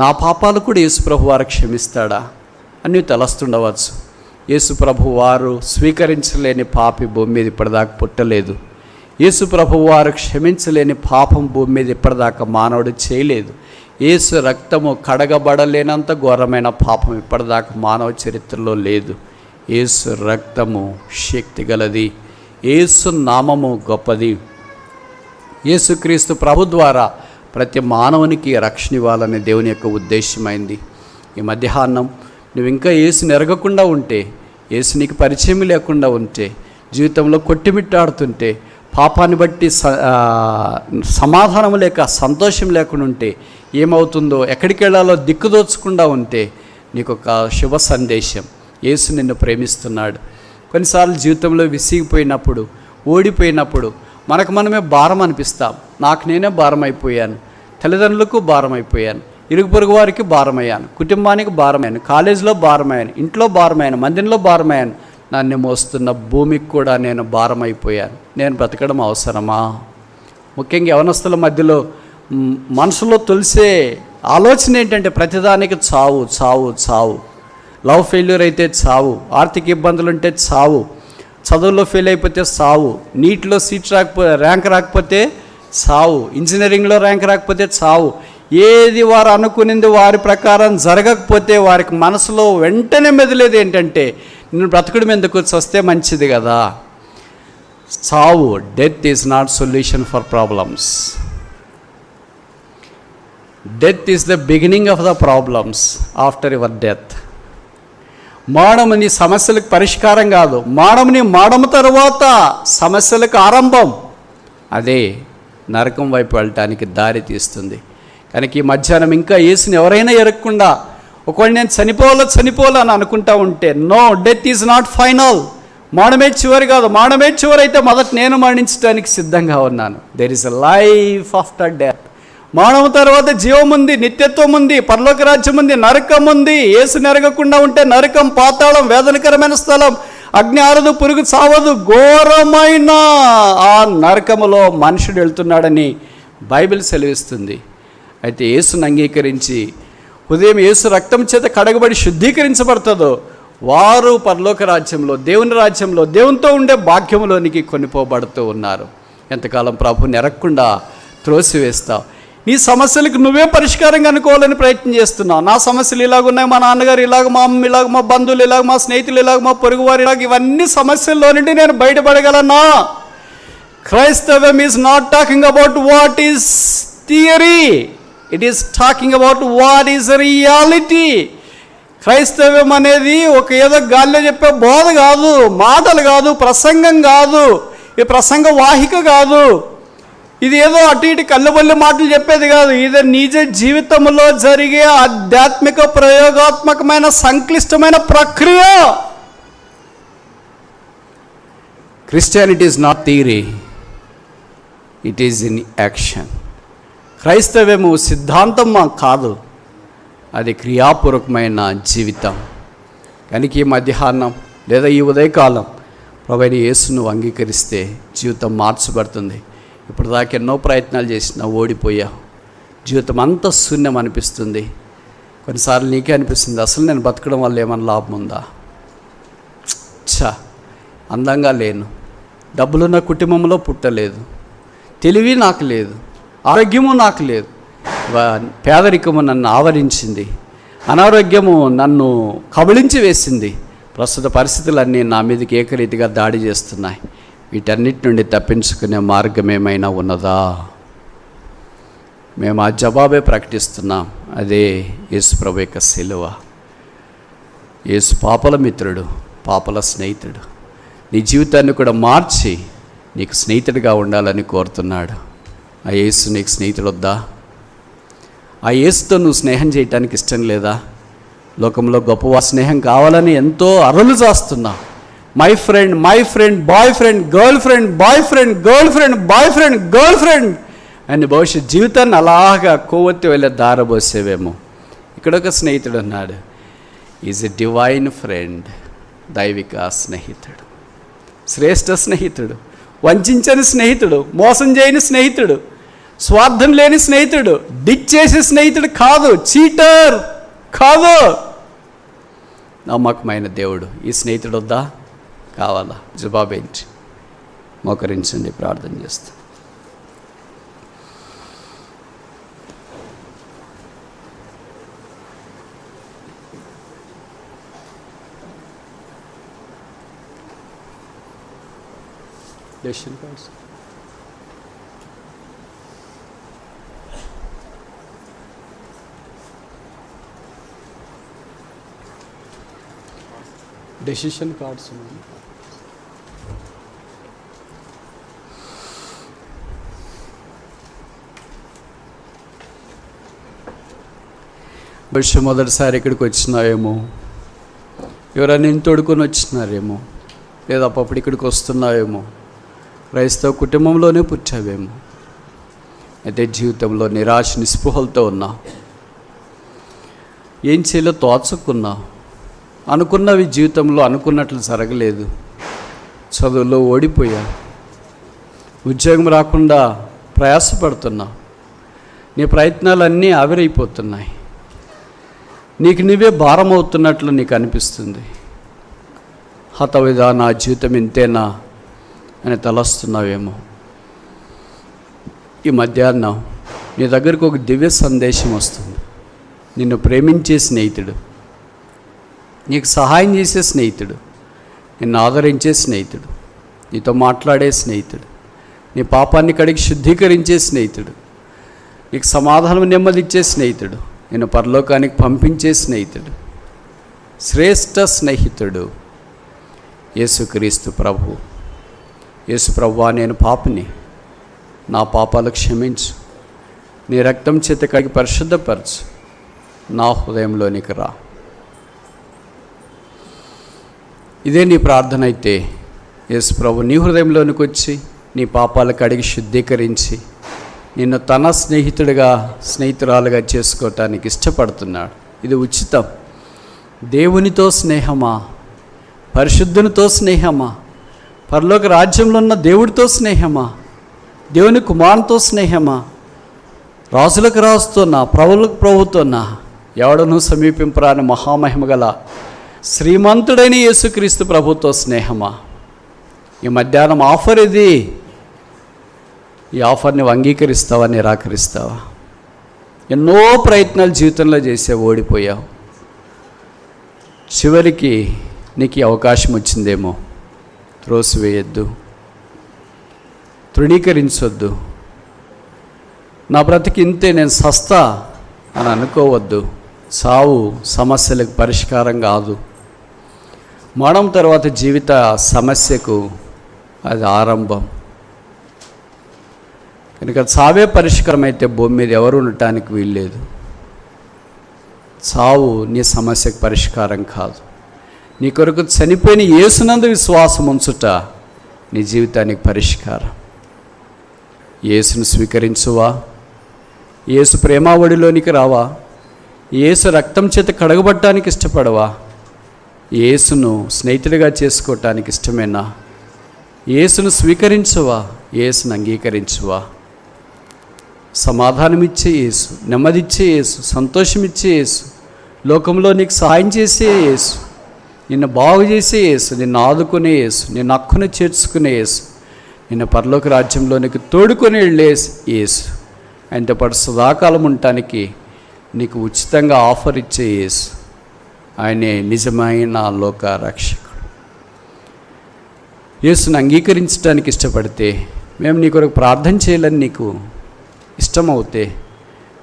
నా పాపాలు కూడా యేసు ప్రభు వారు క్షమిస్తాడా అని తలస్తుండవచ్చు. యేసు ప్రభు వారు స్వీకరించలేని పాపి భూమి మీద ఇప్పటిదాకా పుట్టలేదు. యేసు ప్రభు వారు క్షమించలేని పాపం భూమి మీద ఇప్పటిదాకా మానవుడు చేయలేదు. యేసు రక్తము కడగబడలేనంత ఘోరమైన పాపం ఇప్పటిదాకా మానవ చరిత్రలో లేదు. యేసు రక్తము శక్తి గలది, యేసు నామము గొప్పది. యేసుక్రీస్తు ప్రభు ద్వారా ప్రతి మానవునికి రక్షణ ఇవ్వాలనే దేవుని యొక్క ఉద్దేశమైంది. ఈ మధ్యాహ్నం నువ్వు ఇంకా యేసుని ఎరగకుండా ఉంటే, యేసు నీకు పరిచయం లేకుండా ఉంటే, జీవితంలో కొట్టిమిట్టాడుతుంటే, పాపాన్ని బట్టి సమాధానం లేక సంతోషం లేకుండా ఉంటే, ఏమవుతుందో ఎక్కడికి వెళ్ళాలో దిక్కుదోచకుండా ఉంటే, నీకు ఒక శుభ సందేశం. యేసు నిన్ను ప్రేమిస్తున్నాడు. కొన్నిసార్లు జీవితంలో విసిగిపోయినప్పుడు, ఓడిపోయినప్పుడు మనకు మనమే భారం అనిపిస్తాం. నాకు నేనే భారం అయిపోయాను, తల్లిదండ్రులకు భారం అయిపోయాను, ఇరుగు పొరుగు వారికి భారమయ్యాను, కుటుంబానికి భారమయ్యాను, కాలేజీలో భారమయ్యాను, ఇంట్లో భారమయ్యాను, మందిరంలో భారమయ్యాను, నన్ను మోస్తున్న భూమికి కూడా నేను భారం అయిపోయాను. నేను బ్రతకడం అవసరమా? ముఖ్యంగా యవనస్తుల మధ్యలో మనసులో తొలిసే ఆలోచన ఏంటంటే ప్రతిదానికి చావు చావు చావు. లవ్ ఫెయిల్యూర్ అయితే చావు, ఆర్థిక ఇబ్బందులు ఉంటే చావు, చదువుల్లో ఫెయిల్ అయిపోతే చావు, నీట్లో సీట్ ర్యాంక్ రాకపోతే చావు, ఇంజనీరింగ్లో ర్యాంక్ రాకపోతే చావు. ఏది వారు అనుకునింది వారి ప్రకారం జరగకపోతే వారికి మనసులో వెంటనే మెదిలేది ఏంటంటే నేను బ్రతకడం ఎందుకు, చస్తే మంచిది కదా. చావు, death is not solution for problems. Death is the beginning of the problems after your death. మరణం నీ సమస్యలకు పరిష్కారం కాదు, మరణం తర్వాత సమస్యలకు ఆరంభం. అదే నరకం వైపు వెళ్ళటానికి దారి తీస్తుంది. కనుక ఈ మధ్యాహ్నం ఇంకా యేసుని ఎవరైనా ఎరగకుండా ఒకవేళ నేను చనిపోవాలని అనుకుంటా ఉంటే, no, death is not final. మరణమే చివరి కాదు. మరణమే చివరి అయితే మొదట నేను మరణించడానికి సిద్ధంగా ఉన్నాను. There is a life after death. మరణం తర్వాత జీవం ఉంది, నిత్యత్వం ఉంది, పరలోక రాజ్యం ఉంది, నరకం ఉంది. యేసు నెరగకుండా ఉంటే నరకం, పాతాళం, వేదనకరమైన స్థలం, అగ్ని ఆరదు, పురుగు చావదు, ఘోరమైన ఆ నరకములో మనుషుడు వెళ్తున్నాడని బైబిల్ సెలవిస్తుంది. అయితే యేసును అంగీకరించి ఉదయం యేసు రక్తం చేత కడగబడి శుద్ధీకరించబడుతుందో వారు పరలోక రాజ్యంలో, దేవుని రాజ్యంలో, దేవునితో ఉండే భాగ్యంలోనికి కొనిపోబడుతూ ఉన్నారు. ఎంతకాలం ప్రభుని ఎరగకుండా త్రోసివేస్తావు? నీ సమస్యలకు నువ్వే పరిష్కారంగా అనుకోవాలని ప్రయత్నం చేస్తున్నావు. నా సమస్యలు ఇలాగున్నాయి, మా నాన్నగారు ఇలాగ, మా అమ్మ ఇలాగ, మా బంధువులు ఇలాగ, మా స్నేహితులు ఇలాగ, మా పొరుగువారు ఇలాగ, ఇవన్నీ సమస్యల్లో నుండి నేను బయటపడగలనా? క్రైస్తవ్యం is not talking about what is theory, it is talking about what is reality. క్రైస్తవ్యం అనేది ఒక ఏదో గాల్లో చెప్పే బోధ కాదు, మాటలు కాదు, ప్రసంగం కాదు, ఈ ప్రసంగ వాహిక కాదు, ఇది ఏదో అటు ఇటు కళ్ళబొల్లి మాటలు చెప్పేది కాదు. ఇది నిజ జీవితంలో జరిగే ఆధ్యాత్మిక ప్రయోగాత్మకమైన సంక్లిష్టమైన ప్రక్రియ. Christianity is not theory, it is in action. క్రైస్తవ్యము సిద్ధాంతం కాదు, అది క్రియాపూర్వకమైన జీవితం. కనుక ఈ మధ్యాహ్నం లేదా ఈ ఉదయకాలం ప్రభువైన యేసును అంగీకరిస్తే జీవితం మార్చబడుతుంది. ఇప్పుడు దాకా ఎన్నో ప్రయత్నాలు చేసినా ఓడిపోయావు, జీవితం అంతా శూన్యం అనిపిస్తుంది. కొన్నిసార్లు నీకే అనిపిస్తుంది అసలు నేను బతకడం వల్ల ఏమైనా లాభం ఉందా, అందంగా లేను, డబ్బులున్న కుటుంబంలో పుట్టలేదు, తెలివి నాకు లేదు, ఆరోగ్యము నాకు లేదు, పేదరికము నన్ను ఆవరించింది, అనారోగ్యము నన్ను కబళించి వేసింది, ప్రస్తుత పరిస్థితులన్నీ నా మీదకి ఏకరీతిగా దాడి చేస్తున్నాయి. వీటన్నిటి నుండి తప్పించుకునే మార్గం ఏమైనా ఉన్నదా? మేము ఆ జవాబే ప్రకటిస్తున్నాం. అదే యేసు ప్రభు యొక్క సిలువ. యేసు పాపల మిత్రుడు, పాపల స్నేహితుడు. నీ జీవితాన్ని కూడా మార్చి నీకు స్నేహితుడిగా ఉండాలని కోరుతున్నాడు. ఆ యేసు నీకు స్నేహితుడు వద్దా? ఆ యేసుతో నువ్వు స్నేహం చేయటానికి ఇష్టం లేదా? లోకంలో గొప్ప స్నేహం కావాలని ఎంతో అరలు చేస్తున్నావు. My friend, my friend, boy friend, girl friend, boy friend, girl friend, boy friend, girl friend అని భవిష్యత్ జీవితాన్ని అలాగా కొవ్వొత్తి వెళ్ళే దారబోసేవేమో. ఇక్కడ ఒక స్నేహితుడు అన్నాడు, ఈజ్ ఎ డివైన్ ఫ్రెండ్, దైవిక స్నేహితుడు, శ్రేష్ఠ స్నేహితుడు, వంచని స్నేహితుడు, మోసం చేయని స్నేహితుడు, స్వార్థం లేని స్నేహితుడు, డిచ్ చేసే స్నేహితుడు కాదు, చీటర్ కాదు, నమ్మకమైన దేవుడు. ఈ స్నేహితుడు వద్దా? కావాలా? జవాబేంటి? మోకరించండి, ప్రార్థన చేస్తాం. Decision cards. డెసిషన్ కార్డ్స్ ఉన్నాయి. బహుశా మొదటిసారి ఇక్కడికి వచ్చినావేమో, ఎవరైనా నేను తోడుకొని వచ్చినారేమో, లేదా అప్పుడు ఇక్కడికి వస్తున్నావేమో, క్రైస్తవ కుటుంబంలోనే పుట్టావేమో. అయితే జీవితంలో నిరాశ నిస్పృహలతో ఉన్నావు. ఏం చేయాలో తోచుకున్నావు. అనుకున్నవి జీవితంలో అనుకున్నట్లు జరగలేదు. చదువులో ఓడిపోయావు. ఉద్యోగం రాకుండా ప్రయాసపడుతున్నావు. నీ ప్రయత్నాలన్నీ ఆవిరైపోతున్నాయి. నీకు నువ్వే భారం అవుతున్నట్లు నీకు అనిపిస్తుంది. హతవిధా నా జీవితం ఇంతేనా అని తలస్తున్నావేమో. ఈ మధ్యాహ్నం నీ దగ్గరకు ఒక దివ్య సందేశం వస్తుంది. నిన్ను ప్రేమించే స్నేహితుడు, నీకు సహాయం చేసే స్నేహితుడు, నిన్ను ఆదరించే స్నేహితుడు, నీతో మాట్లాడే స్నేహితుడు, నీ పాపాన్ని కడిగి శుద్ధీకరించే స్నేహితుడు, నీకు సమాధానం నెమ్మదిచ్చే స్నేహితుడు, నిన్ను పరలోకానికి పంపించే స్నేహితుడు, శ్రేష్ఠ స్నేహితుడు యేసుక్రీస్తు ప్రభు. యేసు ప్రభువా, నేను పాపిని, నా పాపాలు క్షమించు, నీ రక్తం చేత కడిగి పరిశుద్ధపరచు, నా హృదయంలోనికి రా. ఇదే నీ ప్రార్థన అయితే యేసు ప్రభు నీ హృదయంలోనికి వచ్చి నీ పాపాలు కడిగి శుద్ధీకరించి నిన్ను తన స్నేహితురాలుగా చేసుకోవటానికి ఇష్టపడుతున్నాడు. ఇది ఉచితం. దేవునితో స్నేహమా, పరిశుద్ధునితో స్నేహమా, పరలోక రాజ్యంలో ఉన్న దేవుడితో స్నేహమా, దేవుని కుమారునితో స్నేహమా, రాజులకు రాజుతోనా, ప్రభువులకు ప్రభుతోనా, ఎవడను సమీపింపరాని మహామహిమ గల శ్రీమంతుడైన యేసుక్రీస్తు ప్రభుతో స్నేహమా? ఈ మధ్యాహ్నం ఆఫర్ ఇది. ఈ ఆఫర్ని అంగీకరిస్తావా, నిరాకరిస్తావా? ఎన్నో ప్రయత్నాలు జీవితంలో చేసే ఓడిపోయావు. చివరికి నీకు అవకాశం వచ్చిందేమో. త్రోసివేయద్దు, తృణీకరించొద్దు. నా బ్రతికి ఇంతే, నేను సస్తా అని అనుకోవద్దు. చావు సమస్యలకు పరిష్కారం కాదు. మరణం తర్వాత జీవిత సమస్యకు అది ఆరంభం. కనుక చావే పరిష్కారం అయితే భూమి మీద ఎవరు ఉండటానికి వీల్లేదు. చావు నీ సమస్యకు పరిష్కారం కాదు. నీ కొరకు చనిపోయిన యేసునందు విశ్వాసం ఉంచుట నీ జీవితానికి పరిష్కారం. యేసును స్వీకరించువా? యేసు ప్రేమావడిలోనికి రావా? యేసు రక్తం చేత కడగబట్టడానికి ఇష్టపడవా? యేసును స్నేహితుడిగా చేసుకోవటానికి ఇష్టమేనా? యేసును స్వీకరించువా? యేసును అంగీకరించువా? సమాధానమిచ్చే యేసు, నెమ్మదిచ్చే యేసు, సంతోషమిచ్చే యేసు, లోకంలో నీకు సహాయం చేసే యేసు, నిన్ను బాగు చేసే యేసు, నిన్ను ఆదుకునే యేసు, నిన్ను హక్కును చేర్చుకునే యేసు, నిన్ను పరలోక రాజ్యంలో నీకు తోడుకొని వెళ్ళే యేసు, ఆయనతో పాటు సదాకాలం ఉండటానికి నీకు ఉచితంగా ఆఫర్ ఇచ్చే యేసు, ఆయనే నిజమైన లోక రక్షకుడు. యేసును అంగీకరించడానికి ఇష్టపడితే, మేము నీ కొరకు ప్రార్థన చేయాలని నీకు ఇష్టమవుతే,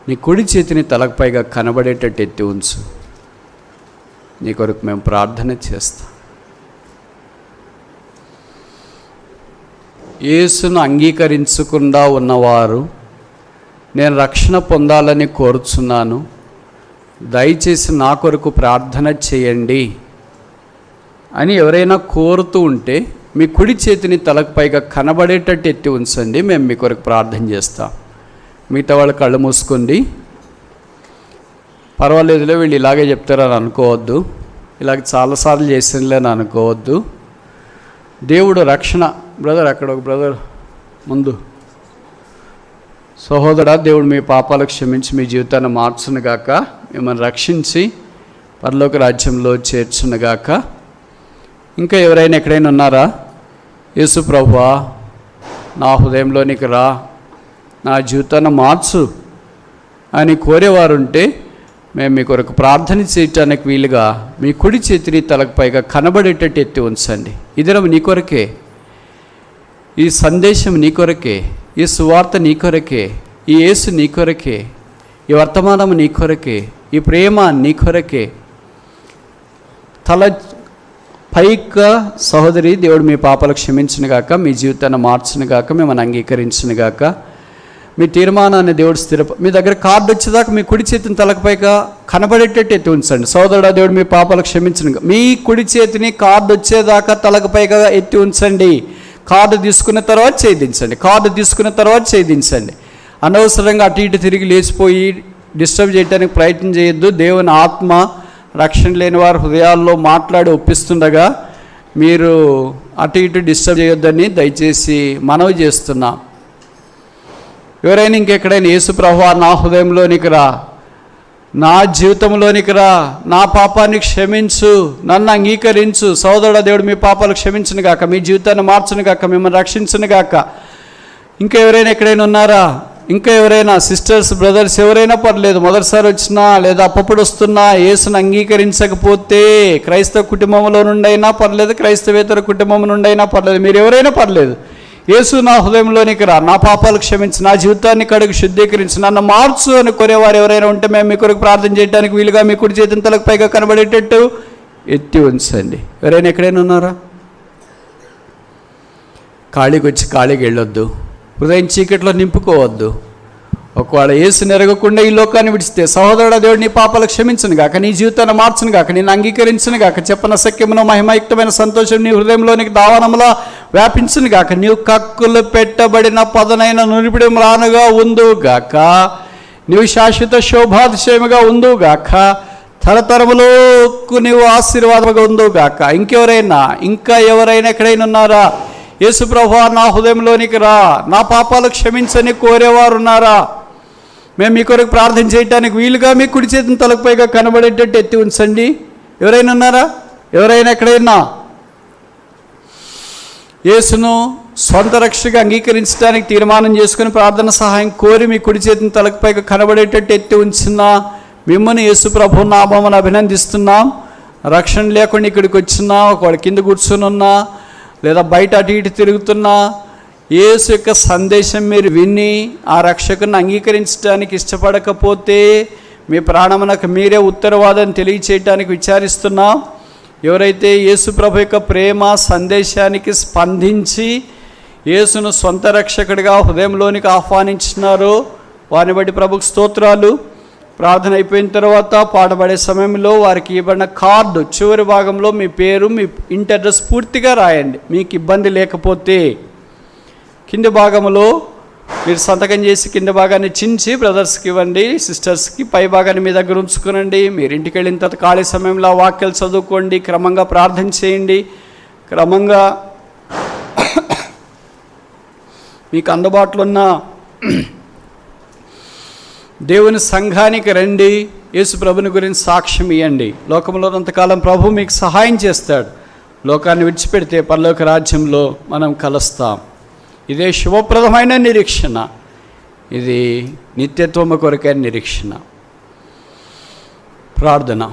నీ కుడి చేతిని తలపైగా కనబడేటట్టు ఎత్తి ఉంచు. నీ కొరకు మేము ప్రార్థన చేస్తాం. యేసును అంగీకరించకుండా ఉన్నవారు, నేను రక్షణ పొందాలని కోరుచున్నాను, దయచేసి నా కొరకు ప్రార్థన చేయండి అని ఎవరైనా కోరుతూ ఉంటే, మీ కుడి చేతిని తలపైగా కనబడేటట్టు ఎత్తి ఉంచండి. మేము మీ కొరకు ప్రార్థన చేస్తాం. మిగతా వాళ్ళు కళ్ళు మూసుకోండి. పర్వాలేదులే, వీళ్ళు ఇలాగే చెప్తారని అనుకోవద్దు, ఇలాగ చాలాసార్లు చేసిందిలేని అనుకోవద్దు. దేవుడు రక్షణ, బ్రదర్ అక్కడ ఒక బ్రదర్ ముందు, సహోదరా, దేవుడు మీ పాపాలకు క్షమించి మీ జీవితాన్ని మార్చునుగాక, మిమ్మల్ని రక్షించి పరలోక రాజ్యంలో చేర్చునుగాక. ఇంకా ఎవరైనా ఎక్కడైనా ఉన్నారా? యేసు ప్రభువా, నా హృదయంలోనికి రా, నా జీవితాన్ని మార్చు అని కోరేవారు ఉంటే, మేము మీ కొరకు ప్రార్థన చేయటానికి వీలుగా మీ కుడి చేతిని తలపైగా కనబడేటట్టు ఎత్తి ఉంచండి. ఇదిరం నీ కొరకే, ఈ సందేశం నీ కొరకే, ఈ సువార్త నీ కొరకే, ఈ యేసు నీ కొరకే, ఈ వర్తమానం నీ కొరకే, ఈ ప్రేమ నీ కొరకే. తల పైగా సహోదరి, దేవుడు మీ పాపాలకు క్షమించునుగాక, మీ జీవితాన్ని మార్చునుగాక, మిమ్మల్ని అంగీకరించునుగాక. మీ తీర్మానాన్ని దేవుడు మీ దగ్గర కార్డు వచ్చేదాకా మీ కుడి చేతిని తలపైగా కనబడేటట్టు ఎత్తి ఉంచండి. సోదరుడా, దేవుడు మీ పాపాలకు క్షమించునుగా. మీ కుడి చేతిని కార్డు వచ్చేదాకా తలపైగా ఎత్తి ఉంచండి. కార్డు తీసుకున్న తర్వాత ఛేదించండి. కార్డు తీసుకున్న తర్వాత ఛేదించండి. అనవసరంగా అటు ఇటు తిరిగి లేచిపోయి డిస్టర్బ్ చేయడానికి ప్రయత్నం చేయొద్దు. దేవుని ఆత్మ రక్షణ లేని వారి హృదయాల్లో మాట్లాడి ఒప్పిస్తుండగా మీరు అటు ఇటు డిస్టర్బ్ చేయొద్దని దయచేసి మనవి చేస్తున్నా. ఎవరైనా ఇంకెక్కడైనా యేసు ప్రభువా నా హృదయంలోనికి రా, నా జీవితంలోనికి రా, నా పాపాన్ని క్షమించు, నన్ను అంగీకరించు, సోదరుడా దేవుడు మీ పాపాలు క్షమించును గాక, మీ జీవితాన్ని మార్చును గాక, మిమ్మల్ని రక్షించును గాక. ఇంకా ఎవరైనా ఎక్కడైనా ఉన్నారా? ఇంకా ఎవరైనా సిస్టర్స్ బ్రదర్స్ ఎవరైనా పర్లేదు, మొదటిసారి వచ్చినా లేదా అప్పుడు వస్తున్నా యేసును అంగీకరించకపోతే క్రైస్తవ కుటుంబంలో నుండి అయినా పర్లేదు, క్రైస్తవేతర కుటుంబం నుండి అయినా పర్లేదు, మీరు ఎవరైనా పర్లేదు, యేసు నా హృదయంలోనికి రా, నా పాపాలు క్షమించు, నా జీవితాన్ని కడుగు శుద్ధీకరించు, నన్ను మార్చు అని కోరేవారు ఎవరైనా ఉంటే మేము మీ కొరకు ప్రార్థన చేయడానికి వీలుగా మీ కుడి చేతిని తలకు పైగా కనబడేటట్టు ఎత్తి ఉంచండి. ఎవరైనా ఎక్కడైనా ఉన్నారా? ఖాళీకి వచ్చి ఖాళీకి వెళ్ళొద్దు, హృదయం చీకట్లో నింపుకోవద్దు. ఒకవేళ యేసుని ఎరగకుండా ఈ లోకాన్ని విడిస్తే సహోదరుడా దేవుడు నీ పాపాలు క్షమించును గాక, నీ జీవితాన్ని మార్చును గాక, నేను అంగీకరించును గాక, చెప్పన సఖ్యమును మహిమయుక్తమైన సంతోషం నీ హృదయంలోనికి దావనములా వ్యాపించును గాక, నీవు కక్కులు పెట్టబడిన పదనైన నునిపిడి రానుగా ఉందు గాక, నీవు శాశ్వత శోభాతిశయముగా ఉందు గాక, తరతరములకు నీవు ఆశీర్వాదముగా ఉందు గాక. ఇంకా ఎవరైనా ఎక్కడైనా ఉన్నారా? యేసు ప్రభువా నా హృదయంలోనికి రా, నా పాపాలు క్షమించని కోరేవారు ఉన్నారా? మేము మీ కొరకు ప్రార్థన చేయడానికి వీలుగా మీ కుడి చేతిని తలపైగా కనబడేటట్టు ఎత్తి ఉంచండి. ఎవరైనా ఉన్నారా? ఎవరైనా ఎక్కడైనా యేసును సొంత రక్షగా అంగీకరించడానికి తీర్మానం చేసుకుని ప్రార్థన సహాయం కోరి మీ కుడి చేతిని తలపైగా కనబడేటట్టు ఎత్తి ఉంచున్నా మిమ్మల్ని యేసు ప్రభు నామమున అభినందిస్తున్నాం. రక్షణ లేకుండా ఇక్కడికి వచ్చినా, ఒకవేళ కింద కూర్చుని ఉన్నా లేదా బయట అటు ఇటు తిరుగుతున్నా యేసు యొక్క సందేశం మీరు విని ఆ రక్షకుని అంగీకరించడానికి ఇష్టపడకపోతే మీ ప్రాణమునకు మీరే ఉత్తరవాదం తెలియచేయటానికి విచారిస్తున్నాం. ఎవరైతే యేసు ప్రభు యొక్క ప్రేమ సందేశానికి స్పందించి యేసును సొంత రక్షకుడిగా హృదయంలోనికి ఆహ్వానించినారో వారిని బట్టి ప్రభుకు స్తోత్రాలు. ప్రార్థన అయిపోయిన తర్వాత పాటపడే సమయంలో వారికి ఇవ్వబడిన కార్డు చివరి భాగంలో మీ పేరు, మీ ఇంటి అడ్రస్ పూర్తిగా రాయండి. మీకు ఇబ్బంది లేకపోతే కింది భాగంలో మీరు సంతకం చేసి కింద భాగాన్ని చించి బ్రదర్స్కి ఇవ్వండి, సిస్టర్స్కి పై భాగాన్ని మీ దగ్గర ఉంచుకునండి. మీరు ఇంటికి వెళ్ళిన తర్వాత ఖాళీ సమయంలో వాక్యాలు చదువుకోండి, క్రమంగా ప్రార్థన చేయండి, క్రమంగా మీకు అందుబాటులో ఉన్న దేవుని సంఘానికి రండి, యేసు ప్రభుని గురించి సాక్ష్యం ఇవ్వండి. లోకంలో ఉన్నంతకాలం ప్రభు మీకు సహాయం చేస్తాడు. లోకాన్ని విడిచిపెడితే పరలోక రాజ్యంలో మనం కలుస్తాం. ఇదే శుభప్రదమైన నిరీక్షణ, ఇది నిత్యత్వము కొరకైన నిరీక్షణ. ప్రార్థన.